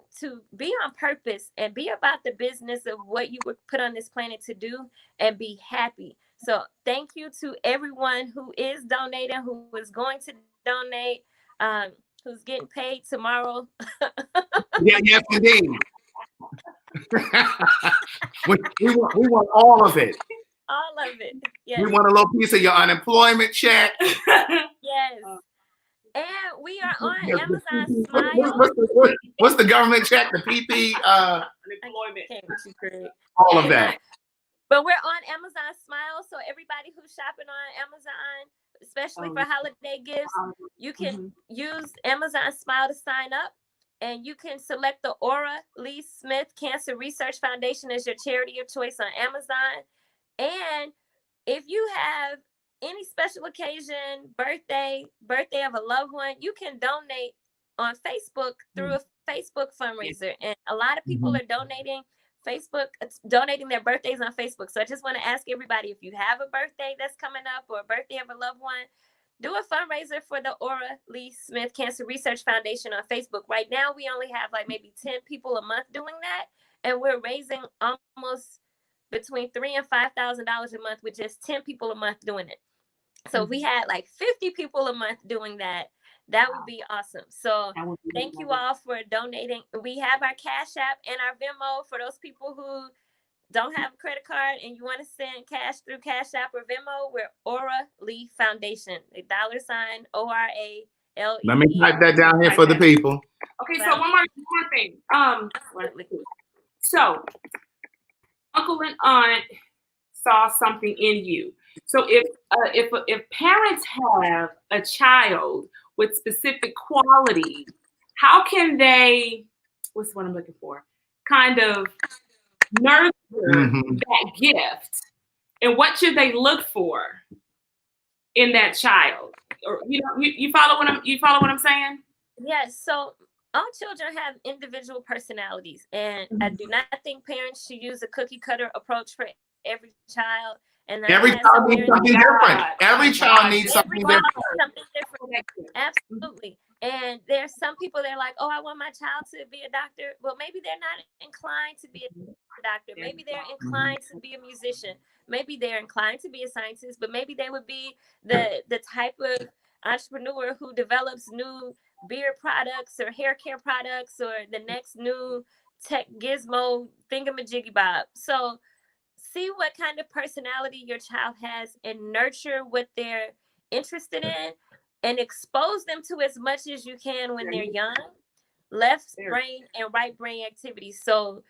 be on purpose and be about the business of what you were put on this planet to do, and be happy. So thank you to everyone who is donating, who is going to donate, who's getting paid tomorrow. Yes, indeed. we want all of it. All of it. Yes. We want a little piece of your unemployment check. Yes. And we are on Amazon Smile. What's the government check? The PP? Unemployment. All of that. But we're on Amazon Smile, so everybody who's shopping on Amazon, especially for holiday gifts, you can use Amazon Smile to sign up, and you can select the Aura Lee Smith Cancer Research Foundation as your charity of choice on Amazon. And if you have any special occasion, birthday of a loved one, you can donate on Facebook through a Facebook fundraiser. And a lot of people are donating their birthdays on Facebook. So I just want to ask everybody, if you have a birthday that's coming up or a birthday of a loved one, do a fundraiser for the Aura Lee Smith Cancer Research Foundation on Facebook. Right now, we only have like maybe 10 people a month doing that. And we're raising almost between $3,000 and $5,000 a month with just 10 people a month doing it. So if we had like 50 people a month doing that, that would be awesome. So thank you all for donating. We have our Cash App and our Venmo for those people who don't have a credit card and you want to send cash through Cash App or Venmo, we're Aura Lee Foundation. The $ ORALEE. Let me type that down here for the people. Okay, so one more thing. So uncle and aunt saw something in you. So if parents have a child with specific qualities, how can they, what's what I'm looking for, kind of nurture that gift, and what should they look for in that child? Or you follow what I'm saying? Yes. So all children have individual personalities, and I do not think parents should use a cookie cutter approach for every child. And every child needs something different. Every child needs something different. Absolutely. And there's some people that are like, oh, I want my child to be a doctor. Well, maybe they're not inclined to be a doctor. Maybe they're inclined to be a musician. Maybe they're inclined to be a scientist, but maybe they would be the type of entrepreneur who develops new beard products or hair care products or the next new tech gizmo thingamajiggy bob. So see what kind of personality your child has and nurture what they're interested in and expose them to as much as you can when they're young, left brain and right brain activities. So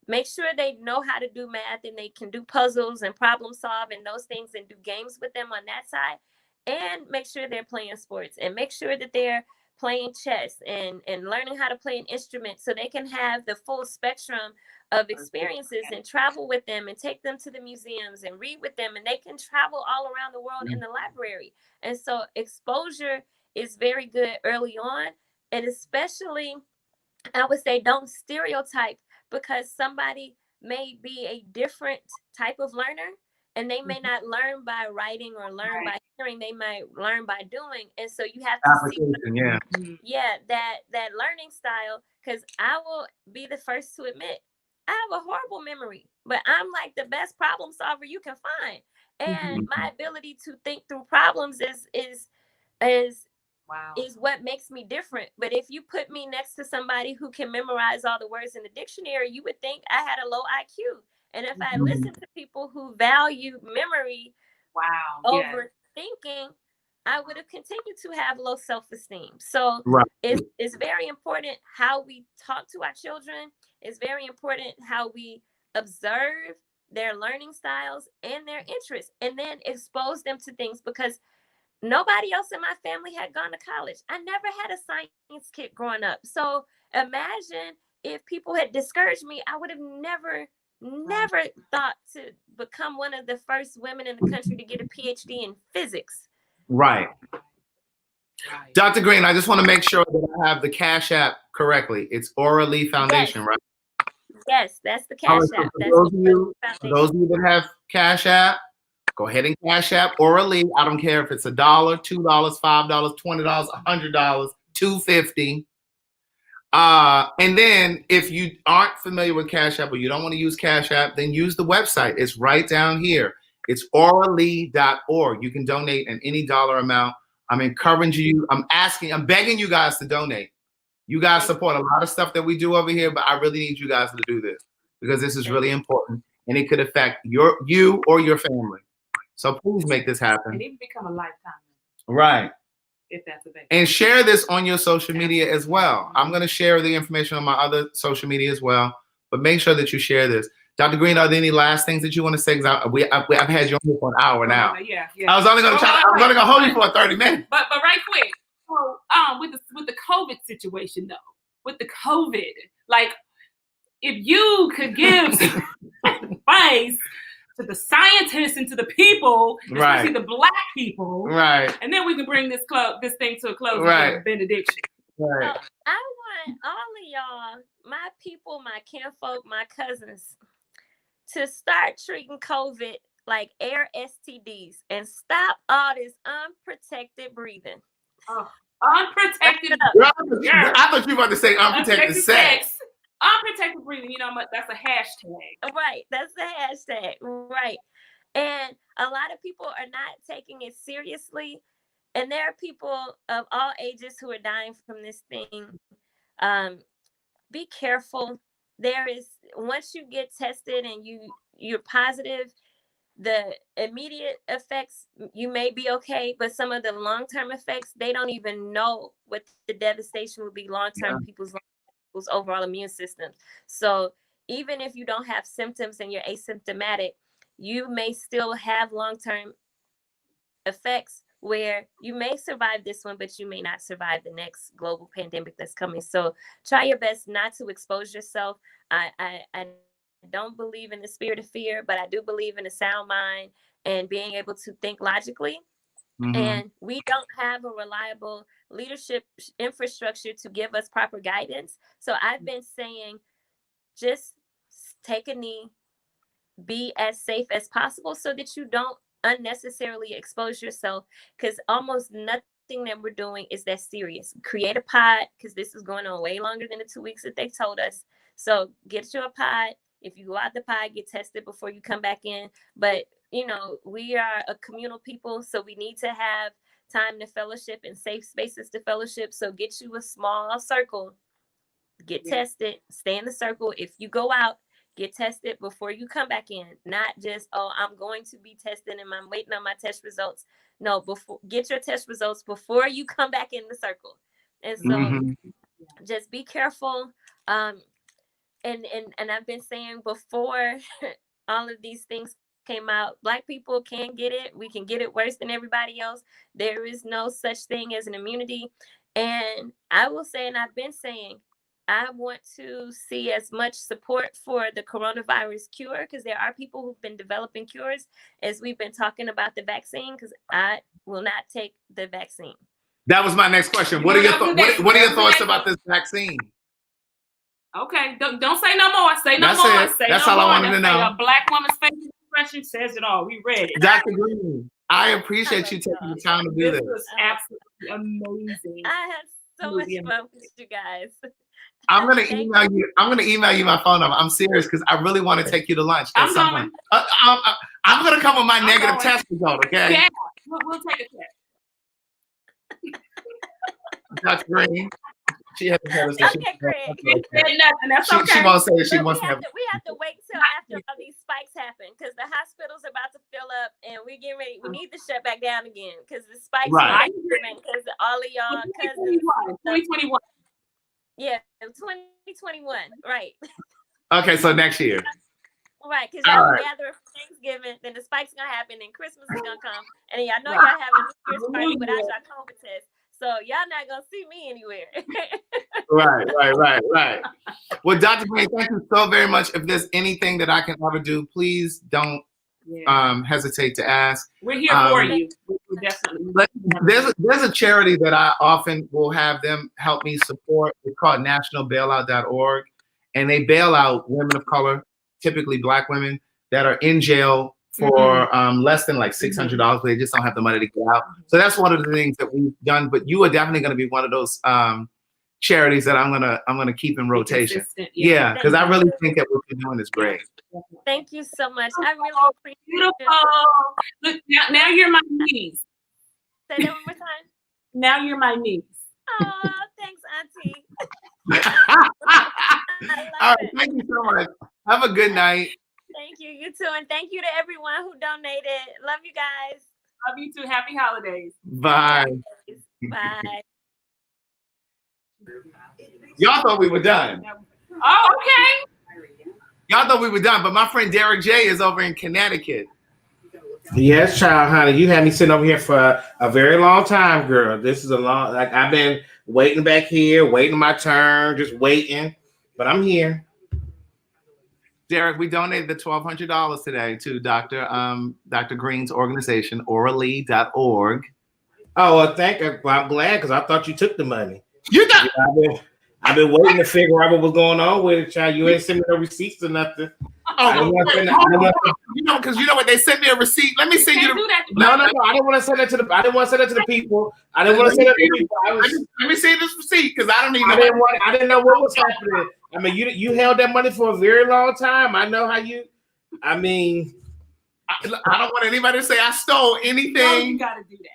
make sure they know how to do math and they can do puzzles and problem solve and those things and do games with them on that side. And make sure they're playing sports and make sure that they're playing chess and learning how to play an instrument so they can have the full spectrum of experiences and travel with them and take them to the museums and read with them, and they can travel all around the world in the library. And so exposure is very good early on, and especially I would say don't stereotype, because somebody may be a different type of learner and they may not learn by writing or learn by hearing. They might learn by doing. And so you have to see that learning style, because I will be the first to admit I have a horrible memory, but I'm like the best problem solver you can find. And my ability to think through problems is what makes me different. But if you put me next to somebody who can memorize all the words in the dictionary, you would think I had a low IQ. And if I listen to people who value memory over thinking, I would have continued to have low self-esteem. So it's very important how we talk to our children. It's very important how we observe their learning styles and their interests, and then expose them to things, because nobody else in my family had gone to college. I never had a science kit growing up. So imagine if people had discouraged me, I would have never thought to become one of the first women in the country to get a PhD in physics. Right. Dr. Green, I just want to make sure that I have the Cash App correctly. It's Aura Lee Foundation, right? Yes, that's the Cash App. For those of you that have Cash App, go ahead and Cash App Aura Lee. I don't care if it's $1, $2, $5, $20, $100, $250. And then if you aren't familiar with Cash App or you don't want to use Cash App, then use the website. It's right down here. It's auralee.org. You can donate in any dollar amount. I'm encouraging you. I'm begging you guys to donate. You guys support a lot of stuff that we do over here, but I really need you guys to do this, because this is really important and it could affect you or your family. So please make this happen. And even become a lifetime. Right. If that's available. And share this on your social media as well. I'm going to share the information on my other social media as well, but make sure that you share this. Dr. Green, are there any last things that you want to say? I've had you on here for an hour now. Yeah. I was only going to hold you for 30 minutes. But right quick. So with the COVID situation though, with the COVID, like if you could give advice to the scientists and to the people, especially the Black people, and then we can bring this thing to a close with a benediction. Right. So I want all of y'all, my people, my kinfolk, my cousins, to start treating COVID like air STDs and stop all this unprotected breathing. Oh, unprotected. I thought you were about to say unprotected sex. Unprotected breathing, that's a hashtag. Right, that's the hashtag. Right. And a lot of people are not taking it seriously. And there are people of all ages who are dying from this thing. Be careful. Once you get tested and you're positive, the immediate effects, you may be okay, but some of the long-term effects, they don't even know what the devastation will be long-term people's overall immune system. So even if you don't have symptoms and you're asymptomatic, you may still have long-term effects where you may survive this one, but you may not survive the next global pandemic that's coming. So try your best not to expose yourself. I don't believe in the spirit of fear, but I do believe in a sound mind and being able to think logically. And we don't have a reliable leadership infrastructure to give us proper guidance. So I've been saying, just take a knee, be as safe as possible so that you don't unnecessarily expose yourself, because almost nothing that we're doing is that serious. Create a pod, because this is going on way longer than the 2 weeks that they told us. So get you a pod. If you go out the pod, get tested before you come back in. But, you know, we are a communal people, so we need to have time to fellowship and safe spaces to fellowship. So get you a small circle, get tested, stay in the circle. If you go out, get tested before you come back in. Not just, oh, I'm going to be tested and I'm waiting on my test results. No, get your test results before you come back in the circle. And so just be careful. And I've been saying before all of these things came out, Black people can get it. We can get it worse than everybody else. There is no such thing as an immunity. And I will say, and I've been saying, I want to see as much support for the coronavirus cure, because there are people who've been developing cures, as we've been talking about the vaccine, because I will not take the vaccine. That was my next question. What are your thoughts about this vaccine? Okay, don't say no more. Say no That's more. it. Say That's no all I more. wanted to know. A Black woman's facial expression says it all. We read it. Dr. Green, I appreciate you taking the time to do this. This was absolutely amazing. I had so much fun with you guys. I'm gonna email you. I'm gonna email you my phone number. I'm serious, because I really want to take you to lunch at some point. I'm gonna come with my negative test result. Okay. Yeah, we'll take a test. Dr. Green, she hasn't had us. Okay, Craig. Nothing. That's okay. She won't say that she wants to have. We have to wait till after all these spikes happen, because the hospital's about to fill up and we get ready. We need to shut back down again because the spikes are because all of y'all cousins. 2021. Yeah, 2021. Right. Okay, so next year. Right, because y'all gather for Thanksgiving, then the spike's gonna happen, and Christmas is gonna come, and then y'all know y'all having a New Year's party without y'all COVID test. So y'all not gonna see me anywhere. Right. Well, Dr. Green, thank you so very much. If there's anything that I can ever do, please don't hesitate to ask. We're here for you. We're definitely. There's a charity that I often will have them help me support. It's called nationalbailout.org, and they bail out women of color, typically Black women, that are in jail for less than like $600, but they just don't have the money to get out. So that's one of the things that we've done. But you are definitely going to be one of those charities that I'm gonna keep in rotation. Yeah, because I really think that what you're doing is great. Thank you so much. I really appreciate it. Look, now you're my niece. Say that one more time. Now you're my niece. Oh, thanks, Auntie. All right, thank you so much. Have a good night. Thank you. You too. And thank you to everyone who donated. Love you guys. Love you too. Happy holidays. Bye. Bye. Y'all thought we were done. Oh, okay. Y'all thought we were done, but my friend Derek J is over in Connecticut. Yes, child, honey. You had me sitting over here for a very long time, girl. This is a long, like I've been waiting back here, waiting my turn, just waiting, but I'm here. Derek, we donated the $1,200 today to Dr. Green's organization, orally.org. Oh, well, I'm glad, because I thought you took the money. You got I've been waiting to figure out what was going on with it, child. You ain't send me no receipts or nothing. Oh, because you know what? They sent me a receipt. Let me send you the. No. I didn't want to send that to the. I didn't want to send that to the people. I didn't want to send that to the people. Let me see this receipt, because I don't even. I didn't know what was happening. I mean, you held that money for a very long time. I know how you. I mean, I don't want anybody to say I stole anything. No, you got to do that.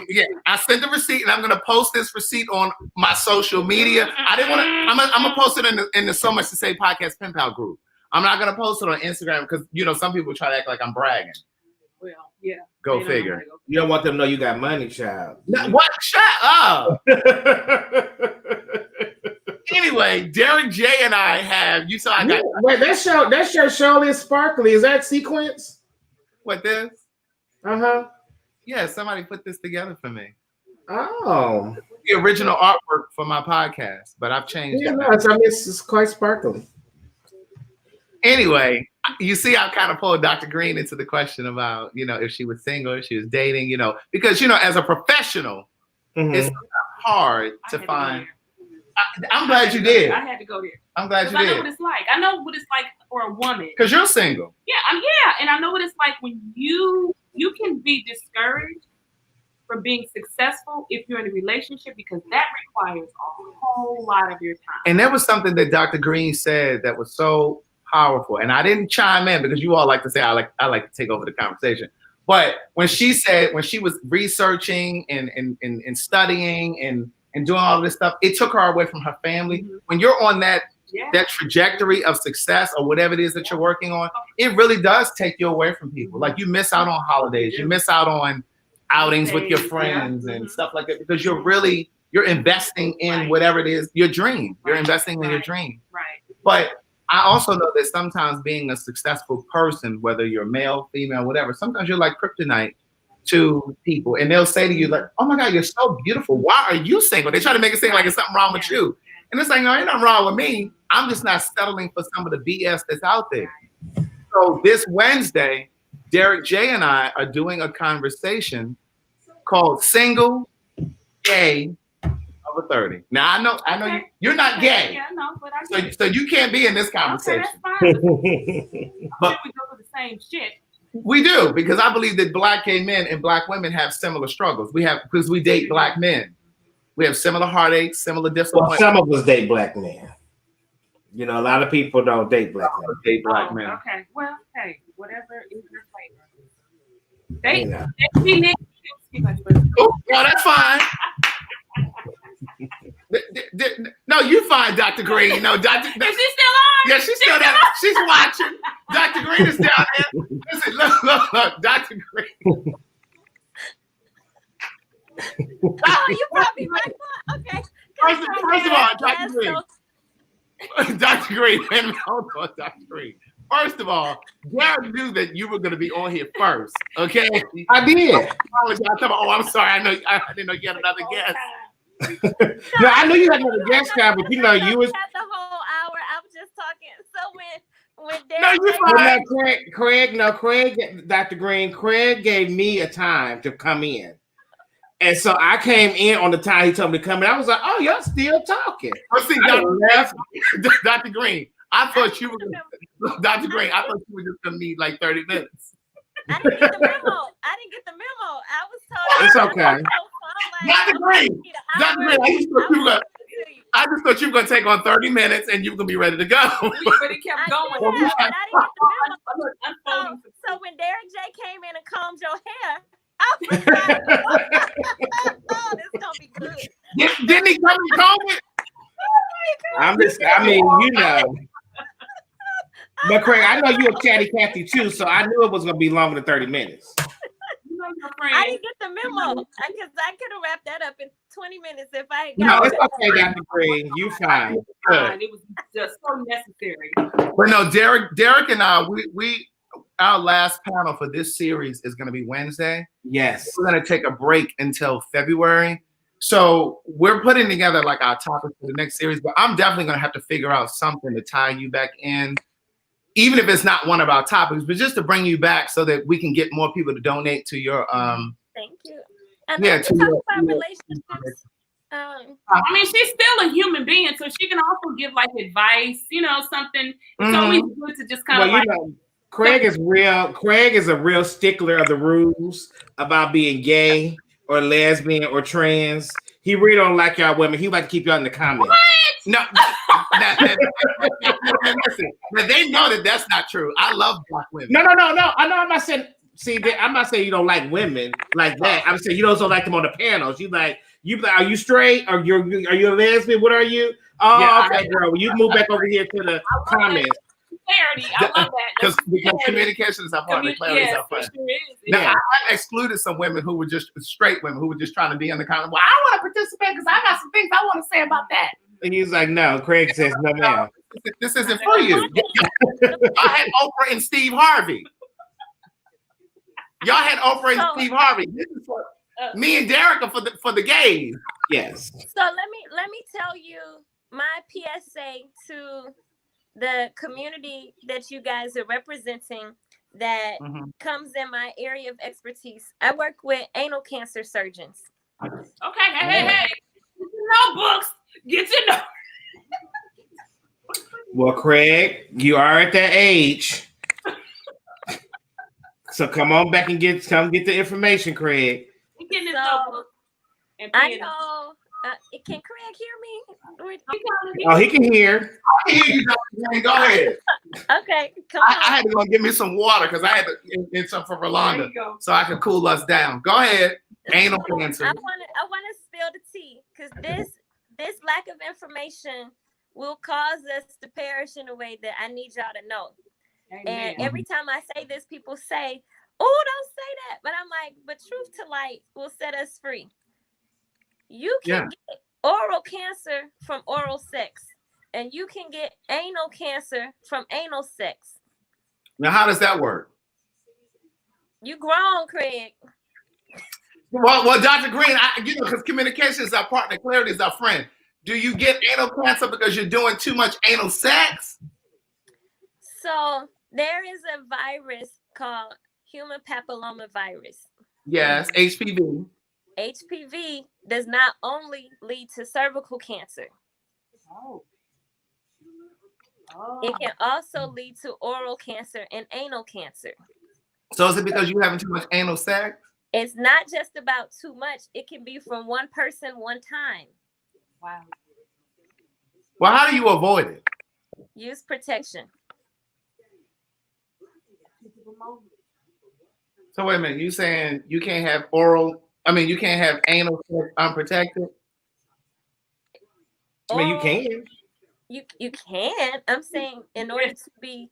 Yeah, I sent the receipt, and I'm gonna post this receipt on my social media. I didn't want to. I'm gonna post it in the So Much to Say podcast pen pal group. I'm not gonna post it on Instagram because some people try to act like I'm bragging. Well, yeah. Go figure. You don't want them to know you got money, child. No, what? Shut up. Anyway, Derek J and I have. You saw I got. Wait, that shirt surely is sparkly. Is that sequence? What this? Yeah, somebody put this together for me. Oh. The original artwork for my podcast, but I've changed it. It's quite sparkly. Anyway, you see, I kind of pulled Dr. Green into the question about, if she was single, if she was dating, because, as a professional, it's hard to find. I'm glad you did. I had to go there. I'm glad you did. I know what it's like. I know what it's like for a woman. Because you're single. Yeah, and I know what it's like when you can be discouraged from being successful if you're in a relationship, because that requires a whole lot of your time. And there was something that Dr. Green said that was so powerful, and I didn't chime in because you all like to say I like to take over the conversation. But when she said, when she was researching and studying and doing all of this stuff, it took her away from her family. Mm-hmm. When you're on that trajectory of success or whatever it is that you're working on, it really does take you away from people. Like you miss out on holidays, you miss out on outings with your friends and stuff like that, because you're investing in whatever it is, your dream. You're investing in your dream. Right. But I also know that sometimes being a successful person, whether you're male, female, whatever, sometimes you're like kryptonite to people. And they'll say to you like, oh my God, you're so beautiful. Why are you single? They try to make it seem like it's something wrong with you. And it's like, no, ain't nothing wrong with me. I'm just not settling for some of the BS that's out there. So this Wednesday, Derek J and I are doing a conversation called Single, Gay, Over 30. Now I know you're not gay. Yeah, no, but I so you can't be in this conversation. Okay, that's fine. But we go through the same shit. We do, because I believe that Black gay men and Black women have similar struggles. Because we date Black men. We have similar heartaches, similar disappointments. Well, some of us date Black men. A lot of people don't date Black men. Date Black men. Okay. Well, hey, whatever is your flavor. No, that's fine. No, you fine, Dr. Green. No, Dr. Is she still on? Yeah, she's still there. She's watching. Dr. Green is down there. Listen, look, Dr. Green. Oh, you probably right. Okay. First of all, Dr. Green. Dr. Green, hold on, Dr. Green. First of all, Jared knew that you were going to be on here first, okay? I did. I'm sorry. I didn't know you had another guest. No, I knew you had another guest guy, but you was had the whole hour. I was just talking. So when Craig, Dr. Green, Craig gave me a time to come in. And so I came in on the time he told me to come in. I was like, oh, y'all still talking. See, Dr. Green, I thought you were Dr. Green, I thought you were just gonna need like 30 minutes. I didn't get the memo. I was told it's okay. Dr. Green, I just thought you were gonna take on 30 minutes and you were gonna be ready to go. But it kept going. But I didn't get the memo. So when Derek J came in and combed your hair, I was like, oh, this is gonna be good. Didn't he come and comb it? But Craig, I know you're a chatty Cathy too, so I knew it was gonna be longer than 30 minutes. I didn't get the memo because I could have wrapped that up in 20 minutes if I had No, it's okay, Dr. Green. You fine. It was just so necessary. But no, Derek and I, we our last panel for this series is going to be Wednesday. Yes. We're going to take a break until February. So we're putting together like our topics for the next series, but I'm definitely going to have to figure out something to tie you back in, even if it's not one of our topics, but just to bring you back so that we can get more people to donate to your Thank you. And yeah, to talk about relationships. I mean, she's still a human being, so she can also give like advice, something. It's always good to just kind of Craig is a real stickler of the rules about being gay or lesbian or trans. He really don't like y'all women. He like to keep y'all in the comments. What? No, listen, they know that that's not true. I love Black women. No. I know. I'm not saying. See, I'm not saying you don't like women like that. I'm saying you don't like them on the panels. You like, are you straight? Are you a lesbian? What are you? Oh, yeah, okay, girl. Well, you move back over here to the comments. clarity. I love that. Because Clarity. communication is our partner, clarity is Yes, our it friend. sure is. Now, Yeah. I excluded some women who were just straight women who were just trying to be in the comment. Well, I want to participate because I got some things I want to say about that. And he's like, no, Craig says no, ma'am. This isn't for you. Y'all had Oprah and Steve Harvey. Y'all had Oprah and Steve Harvey. This is for me and Derek are for the gays. Yes. So let me tell you my PSA to the community that you guys are representing that comes in my area of expertise. I work with anal cancer surgeons. Okay, hey. Get your notebooks. Get your notes. Well, Craig, you are at that age. So come on back and get the information, Craig. Get his So, notebook. I know. Can Craig hear me? Oh, he can hear. I can hear you, Dr. Green. Go ahead. Okay, come on. I had to go get me some water because I had to get some for There Rolanda you go. so I could cool us down. Go ahead. Anal cancer. I want to spill the tea because this lack of information will cause us to perish in a way that I need y'all to know. Amen. And every time I say this, people say, "Oh, don't say that." But I'm like, but truth to light will set us free. You can get oral cancer from oral sex, and you can get anal cancer from anal sex. Now, how does that work? You grown, Craig. Well, Dr. Green, because communication is our partner, clarity is our friend. Do you get anal cancer because you're doing too much anal sex? So there is a virus called human papilloma virus. Yes, HPV. HPV does not only lead to cervical cancer. It can also lead to oral cancer and anal cancer. So is it because you're having too much anal sex? It's not just about too much. It can be from one person one time. Wow. Well, how do you avoid it? Use protection. So wait a minute, you saying you can't have you can't have anal sex unprotected? I mean, you can. You can. I'm saying in order to be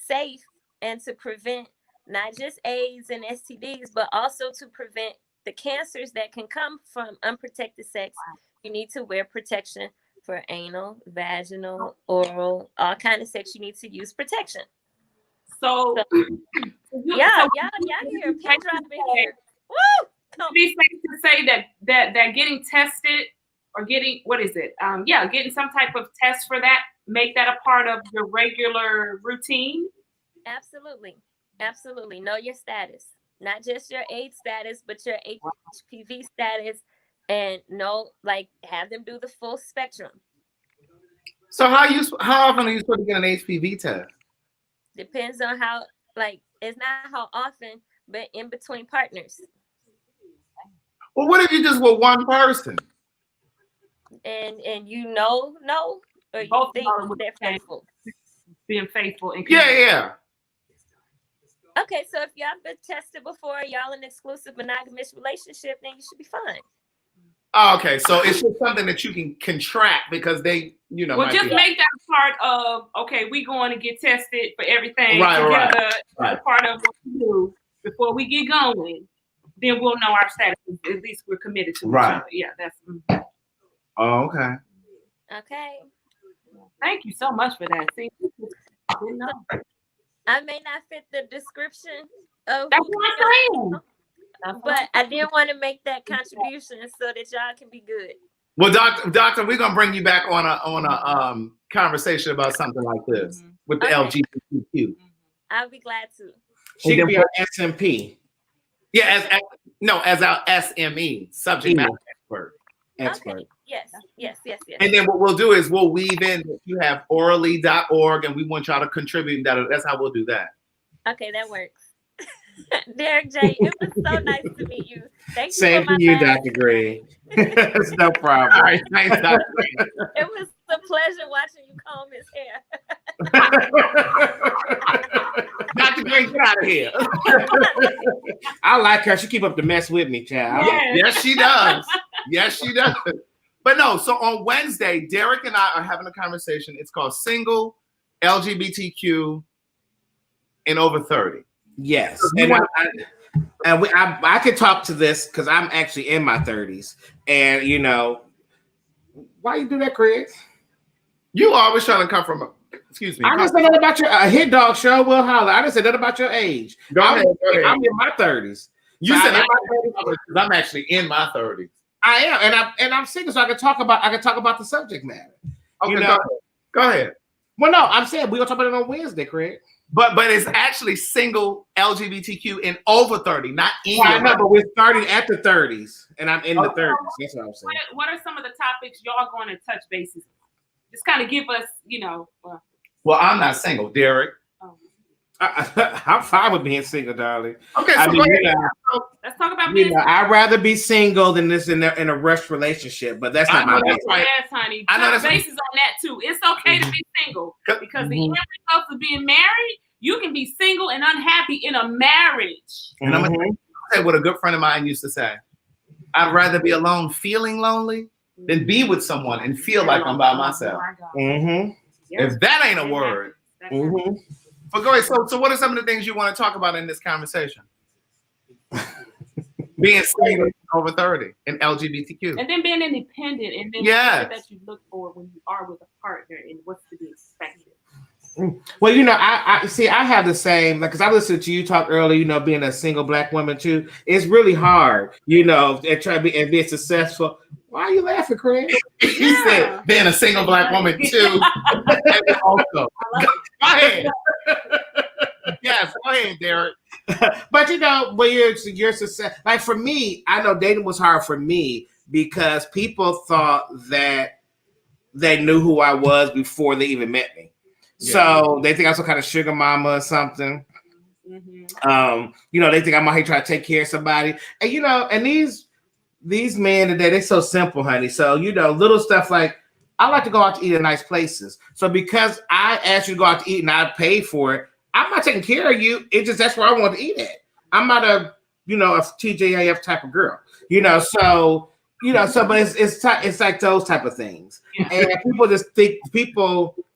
safe and to prevent not just AIDS and STDs, but also to prevent the cancers that can come from unprotected sex, you need to wear protection for anal, vaginal, oral, all kind of sex. You need to use protection. So y'all hear a pin drop in here. Woo! Be safe to say that getting tested or getting getting some type of test for that, make that a part of your regular routine. Absolutely. Know your status, not just your AIDS status, but your HPV status, and have them do the full spectrum. So how often are you supposed to get an HPV test? Depends on how, it's not how often, but in between partners. Well, what if you just with one person? And no, or you Both think they're faithful? Being faithful and Yeah. Okay, so if y'all been tested before, y'all in an exclusive monogamous relationship, then you should be fine. Oh, okay, so it's just something that you can contract because they, Well, just make that part of we going to get tested for everything right. Part of what we do before we get going. Then we'll know our status. At least we're committed to each other. Yeah, that's. Oh, okay. Okay. Thank you so much for that. See, I didn't know. I may not fit the description of That's what I'm saying. But I did want to make that contribution so that y'all can be good. Well, doctor, we're gonna bring you back on a conversation about something like this with the LGBTQ. I'll be glad to. She can be our SMP. Yeah, as our SME, subject matter expert. Okay. Yes. And then what we'll do is we'll weave in that you have orally.org and we want y'all to contribute. That's how we'll do that. Okay, that works. Derek J, it was so nice to meet you. Thank you. Same for you, Dr. Green. It's no problem. All right, thanks, Dr. Green. It was a pleasure watching you comb his hair. Dr. Green, get out of here. I like her. She keep up the mess with me, child. Yes, she does. Yes, she does. But no, so on Wednesday, Derek and I are having a conversation. It's called Single LGBTQ and over 30. Yes. So And I could talk to this because I'm actually in my 30s. And, you know, why you do that, Craig? You always trying to come from excuse me. I didn't say that about your hit dog show. Will holler. I didn't say that about your age. Go ahead. I'm in my 30s. You So said I'm in my 30s because I'm actually in my 30s. I am, and I'm single, so I can talk about the subject matter. Okay, You know? go ahead. Well, no, I'm saying we're gonna talk about it on Wednesday, Craig. But it's actually single LGBTQ and over 30, not in. I know, but we're starting at the 30s, and I'm in the 30s. That's what I'm saying. What are some of the topics y'all going to touch bases? Just kind of give us, you know. Well, I'm not single, Derek. I'm fine with being single, darling. Okay, so I mean, go ahead. you know, let's talk about you business. know, I'd rather be single than this in a rushed relationship, but that's not my that's case. right. Yes, honey. I know Touch that's- bases on that too. It's okay to be single because the end result of being married, you can be single and unhappy in a marriage. And I'm gonna say what a good friend of mine used to say. I'd rather be alone feeling lonely than be with someone and feel like I'm by myself. If that ain't a word. But go ahead. So what are some of the things you want to talk about in this conversation? Being single over 30 and LGBTQ. And then being independent and then Yes. that you look for when you are with a partner and what's to be expected. Well, you know, I see. I have the same, like, because I listened to you talk earlier. You know, being a single Black woman too, it's really hard. You know, and try to be successful. Why are you laughing, Craig? He said being a single Black woman too. Also, go ahead. Yes, go ahead, Derek. But you know, when you're success, like for me, I know dating was hard for me because people thought that they knew who I was before they even met me. So they think I'm some kind of sugar mama or something. You know, they think I'm out here trying to take care of somebody. And you know, and these men today, they're so simple, honey. So, you know, little stuff like I like to go out to eat in nice places. So because I asked you to go out to eat and I paid for it, I'm not taking care of you. It's just that's where I want to eat at. I'm not a TJAF type of girl. You know, so but it's like those type of things. And people just think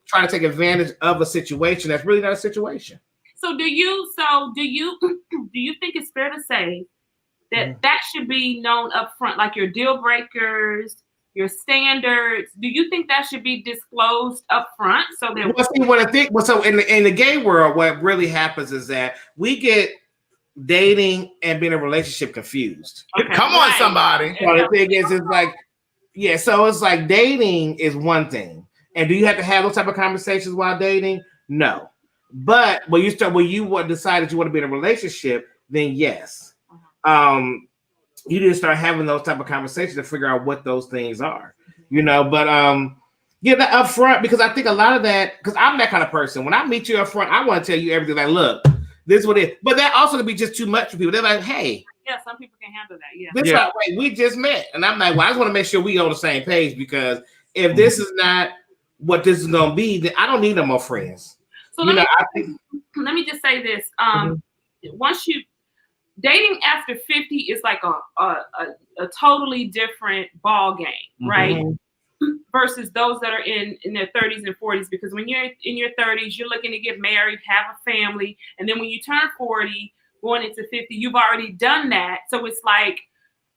try to take advantage of a situation that's really not a situation. So do you think it's fair to say that should be known up front, like your deal breakers, your standards? Do you think that should be disclosed up front so that so in the gay world, what really happens is that we get dating and being in a relationship confused. Okay, Come on, somebody. So the thing is, it's like, so it's like dating is one thing. And do you have to have those type of conversations while dating? No. But when you decide that you want to be in a relationship, then yes. You need to start having those type of conversations to figure out what those things are. You know, but that up front, because I think a lot of that, because I'm that kind of person. When I meet you up front, I want to tell you everything. Like, look, this is what it is. But that also could be just too much for people. They're like, hey. Yeah, some people can handle that. Yeah. This like, wait, we just met. And I'm like, well, I just want to make sure we on the same page, because if this is not what this is gonna be, then I don't need no more friends. So let me just say this. Once you dating after 50 is like a totally different ball game, right? Versus those that are in their 30s and 40s, because when you're in your 30s, you're looking to get married, have a family, and then when you turn 40, going into 50, you've already done that. So it's like,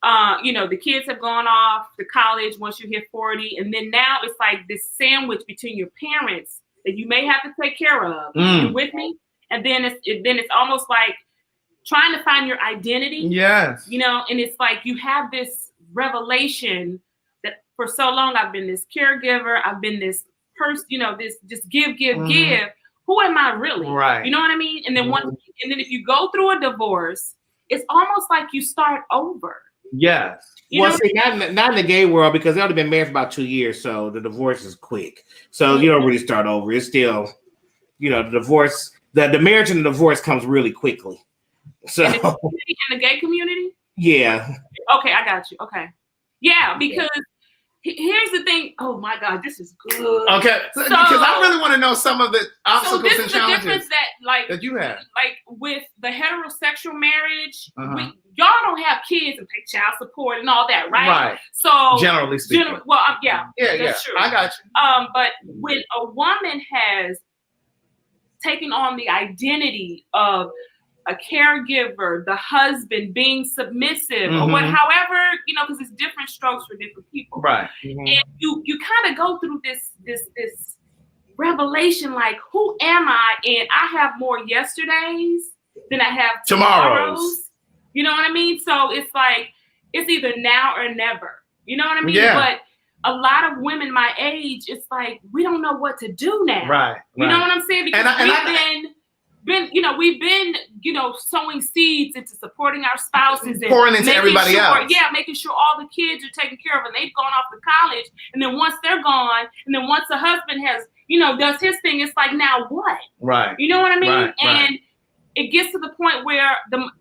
the kids have gone off to college once you hit 40, and then now it's like this sandwich between your parents that you may have to take care of. You with me? And then it's almost like trying to find your identity. Yes. And it's like you have this revelation that for so long I've been this caregiver, I've been this person, this just give. Who am I really? Right. You know what I mean? And then and then if you go through a divorce, it's almost like you start over. Yes. See, not in the gay world, because they only been married for about 2 years, so the divorce is quick. So you don't really start over. It's still, the divorce, the marriage and the divorce comes really quickly. So in the gay community? Yeah. Okay, I got you. Okay. Yeah, because here's the thing. Oh my God, this is good. Okay, because I really want to know some of the obstacles this and is the challenges difference that you have. Like with the heterosexual marriage, y'all don't have kids and pay child support and all that, right? Right. So generally speaking, that's true. I got you. But when a woman has taking on the identity of a caregiver, the husband being submissive, or what, however, you know, because it's different strokes for different people. Right. And you kind of go through this revelation, like, who am I? And I have more yesterdays than I have tomorrows. You know what I mean? So it's like, it's either now or never. You know what I mean? Yeah. But a lot of women my age, it's like, we don't know what to do now. Right. You know what I'm saying? Because we've been, you know, sowing seeds into supporting our spouses and pouring into everybody else. Yeah, making sure all the kids are taken care of and they've gone off to college. And then once they're gone, and then once the husband has, you know, does his thing, it's like, now what? Right. You know what I mean? Right, and it gets to the point where the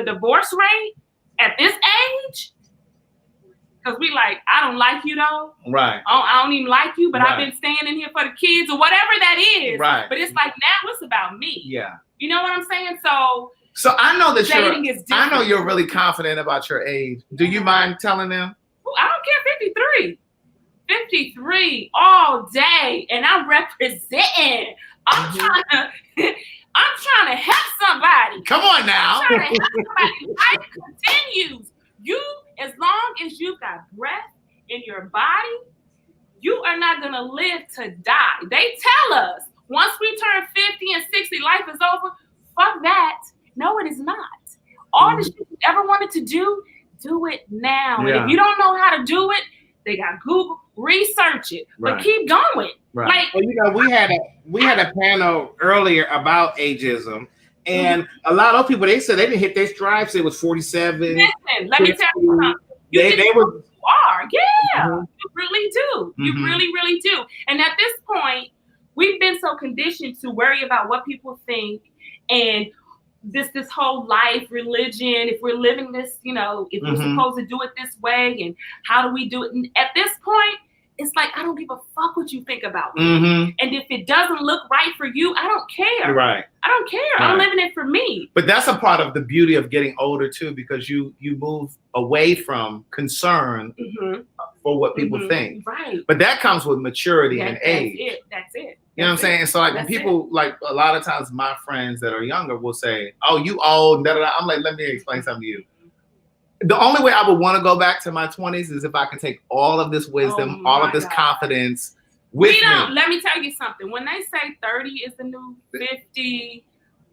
divorce rate at this age, because we like, I don't like you though. Right. I don't even like you, but I've been staying in here for the kids or whatever that is. Right. But it's like, now it's about me. Yeah. You know what I'm saying? So I know that I know you're really confident about your age. Do you mind telling them? Well, I don't care. 53 all day, and I'm representing. I'm trying to help somebody. Come on now. I'm trying to help somebody. Life continues. As long as you've got breath in your body, you are not going to live to die. They tell us once we turn 50 and 60, life is over. Fuck that. No, it is not. All the shit you ever wanted to do it now. Yeah. And if you don't know how to do it, they got Google, research it, but keep going. Right. Like, well, you know, we had a panel earlier about ageism. And a lot of people, they said they didn't hit their stride. So it was 47. Listen, let me tell you something. They were. Yeah, you really do. You really, really do. And at this point, we've been so conditioned to worry about what people think and this whole life, religion, if we're living this, you know, if we're supposed to do it this way and how do we do it? And at this point, it's like, I don't give a fuck what you think about me. And if it doesn't look right for you, I don't care. Right. I don't care. Right. I'm living it for me. But that's a part of the beauty of getting older too, because you move away from concern for what people think. Right. But that comes with maturity and age. That's it. You know what I'm saying? So like when people, like a lot of times my friends that are younger will say, oh, you old, da, da, da. I'm like, let me explain something to you. The only way I would want to go back to my 20s is if I can take all of this wisdom, all of this confidence with me. Let me tell you something. When they say 30 is the new 50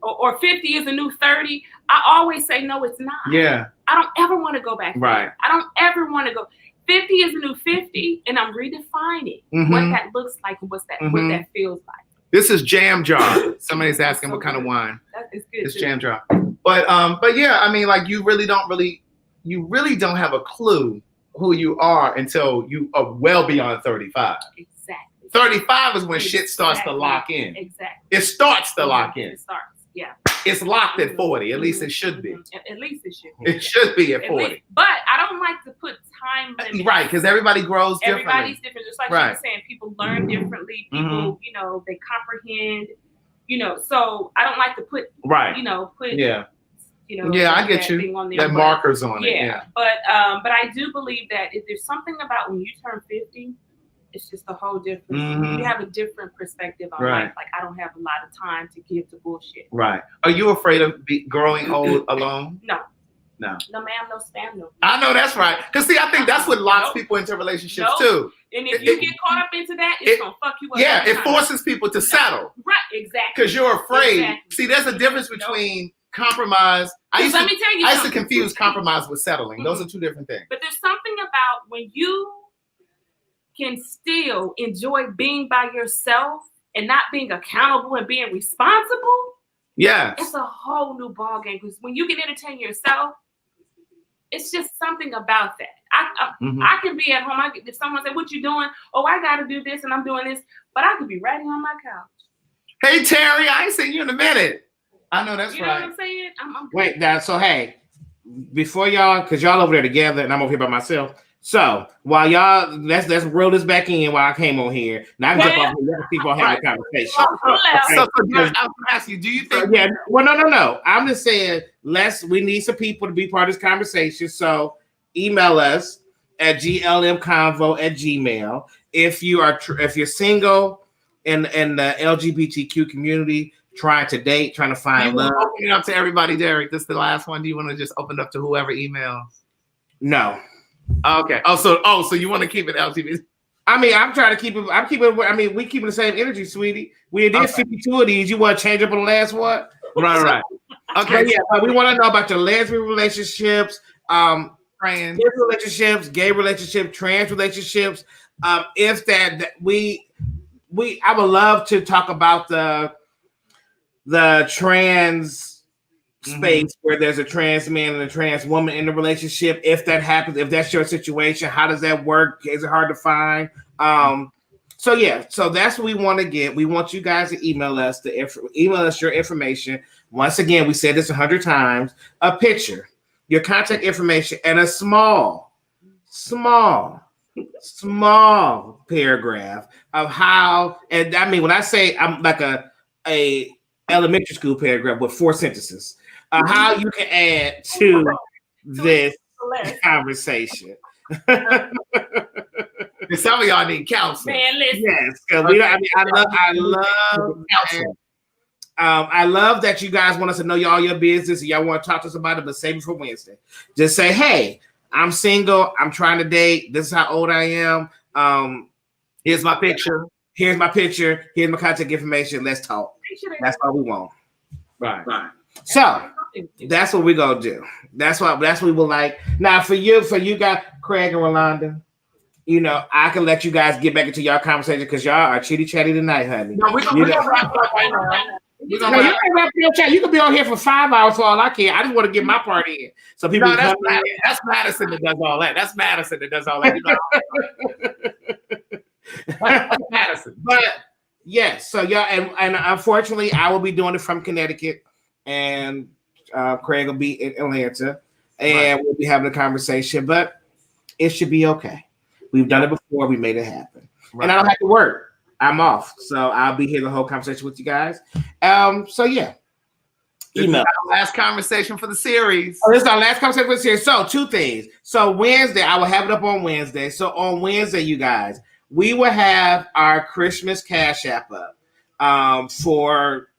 or 50 is the new 30, I always say, no, it's not. Yeah. I don't ever want to go back there. Right. I don't ever want to go. 50 is the new 50, and I'm redefining what that looks like and what that feels like. This is Jam Jar. Somebody's asking what kind of wine. That is good. It's Jam Jar. But yeah, I mean, like you really don't have a clue who you are until you are well beyond 35. Exactly. 35 is when shit starts to lock in. Exactly. It starts to lock in. It starts. Yeah. It's locked at 40. At least it should be. At least it should be. It should be at 40. But I don't like to put time limits. Right, because everybody grows differently. Everybody's different. Just like you were saying, people learn differently. People, you know, they comprehend. You know, so I don't like to put. You know, put. Yeah. You know, yeah, I get you. On there, that markers on it. Yeah. But I do believe that if there's something about when you turn 50, it's just a whole different. You have a different perspective on life. Like I don't have a lot of time to give to bullshit. Right. Are you afraid of growing old alone? No. No. No, ma'am. No spam. No. I know that's right. Because see, I think that's what locks people into relationships too. And if you get caught up into that, it's gonna fuck you up. Yeah, it forces people to settle. Right. Exactly. Because you're afraid. See, there's a difference between compromise. I used to confuse compromise with settling. Those are two different things. But there's something about when you can still enjoy being by yourself and not being accountable and being responsible. Yes. It's a whole new ballgame because when you can entertain yourself, it's just something about that. I can be at home. If someone say, "What you doing?" Oh, I got to do this and I'm doing this, but I could be right here on my couch. Hey Terry, I ain't seen you in a minute. I know that's right. You know what I'm saying? I'm Wait, now, so hey, before y'all, because y'all over there together and I'm over here by myself. So while y'all, let's reel this back in while I came on here. Now I can jump off and let people have a conversation. So I'll ask you, do you think? Yeah, well, no. I'm just saying, we need some people to be part of this conversation. So email us at glmconvo@gmail.com. If you're single in the LGBTQ community, trying to date, trying to find love. Open it up to everybody, Derek. This is the last one. Do you want to just open it up to whoever emails? No. Okay. So you want to keep it LGBT? I mean, I'm trying to keep it. I mean, we keeping the same energy, sweetie. We did 52 of these. You want to change up on the last one? Right. Okay. But yeah, but we want to know about your lesbian relationships, Trans gay relationships, trans relationships. If that I would love to talk about the trans space where there's a trans man and a trans woman in the relationship. If that happens, if that's your situation, how does that work? Is it hard to find? So that's what we want to get. We want you guys to email us your information. Once again, we said this 100 times. A picture, your contact information, and a small paragraph of how. And I mean, when I say I'm like a elementary school paragraph with 4 sentences, how you can add to this conversation. Some of y'all need counseling. Man, listen. Yes, because I love counseling. I love that you guys want us to know y'all your business and y'all want to talk to somebody, but save it for Wednesday. Just say, hey, I'm single. I'm trying to date. This is how old I am. Here's my picture. Here's my contact information. Let's talk. That's all we want. Right. So that's what we're gonna do. That's what we would like. Now for you guys, Craig and Rolanda, I can let you guys get back into y'all conversation because y'all are chitty chatty tonight, honey. No, we're gonna wrap up right now. You can be on here for 5 hours for all I care. I just want to get my part in. So people, that's Madison that does all that. That's Madison that does all that. That's Madison. But yes, so y'all, and unfortunately, I will be doing it from Connecticut, and Craig will be in Atlanta, and we'll be having a conversation. But it should be okay. We've done it before. We made it happen, and I don't have to work. I'm off, so I'll be here the whole conversation with you guys. So yeah, email. Last conversation for the series. This is our last conversation for the series. So 2 things. So Wednesday, I will have it up on Wednesday. So on Wednesday, you guys, we will have our Christmas Cash App up for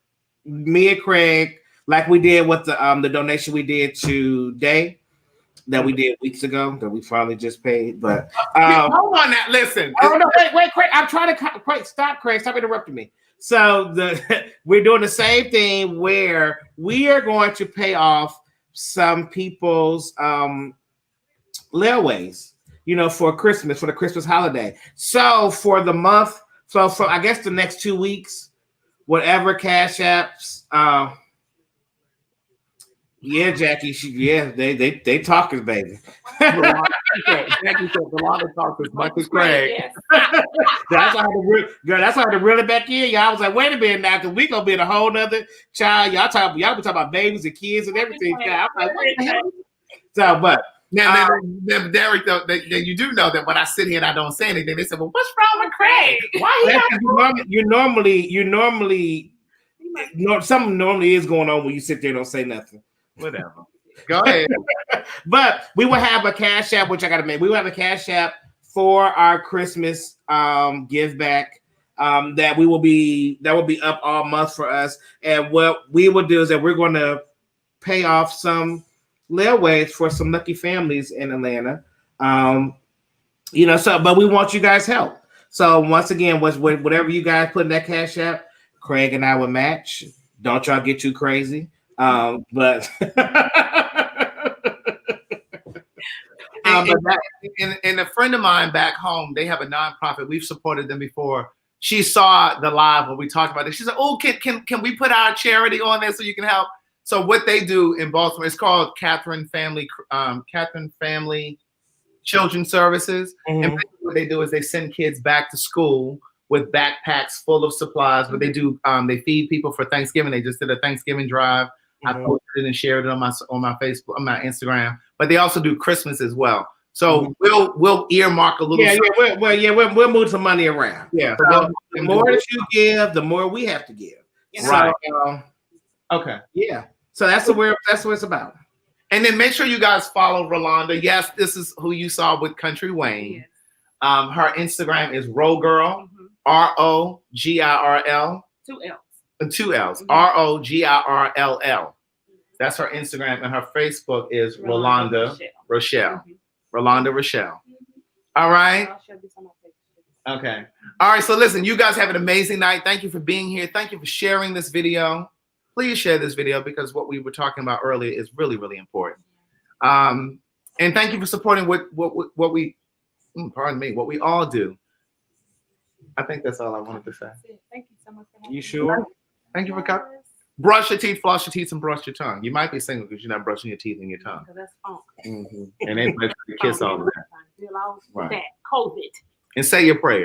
me and Craig, like we did with the donation we did today. That we did weeks ago that we finally just paid, but hold on now. Listen. Oh no, wait, Craig. I'm trying to stop, Craig. Stop interrupting me. So we're doing the same thing where we are going to pay off some people's layaways, for Christmas, for the Christmas holiday. So for the month, so for I guess the next 2 weeks, whatever Cash Apps. Yeah, Jackie. They talkers, baby. Jackie said Rolanda talks as much as Craig. That's how to reel it back in. Y'all was like, wait a minute now, because we gonna be in a whole nother child. Y'all be talking about babies and kids and everything. I'm like, what the hell? So, but now, Derek, though, you do know that when I sit here and I don't say anything, they say, "Well, what's wrong with Craig? Why you normally something normally is going on when you sit there and don't say nothing." Whatever. Go ahead. But we will have a Cash App, which I got to make. We will have a Cash App for our Christmas give back. That will be up all month for us. And what we will do is that we're going to pay off some layaways for some lucky families in Atlanta. But we want you guys' help. So once again, whatever you guys put in that Cash App, Craig and I will match. Don't y'all get too crazy. But and a friend of mine back home, they have a nonprofit. We've supported them before. She saw the live when we talked about it. She said, "Oh, can we put our charity on there so you can help?" So what they do in Baltimore, it's called Catherine Family Children's Services. Mm-hmm. And what they do is they send kids back to school with backpacks full of supplies. But they do they feed people for Thanksgiving. They just did a Thanksgiving drive. I posted it and shared it on my Facebook, on my Instagram. But they also do Christmas as well. So we'll earmark a little. We'll move some money around. Yeah. So the more that you give, the more we have to give. Right. So, okay. Yeah. So that's what it's about. And then make sure you guys follow Rolanda. Yes, this is who you saw with Country Wayne. Her Instagram is Row Girl. ROGIRL. 2 L's. 2 L's. Mhm. ROGIRLL. That's her Instagram, and her Facebook is Rolanda Rochelle. Mhm. Rolanda Rochelle. Mhm. All right. I'll show you some of my pictures. Okay. All right. So listen, you guys have an amazing night. Thank you for being here. Thank you for sharing this video. Please share this video because what we were talking about earlier is really, really important. And thank you for supporting what we all do. I think that's all I wanted to say. Thank you so much for having You me. sure? Thank you for coming. Brush your teeth, floss your teeth, and brush your tongue. You might be single because you're not brushing your teeth and your tongue. Because that's funk. And they kiss all of that. Deal out with Right. that COVID. And say your prayer.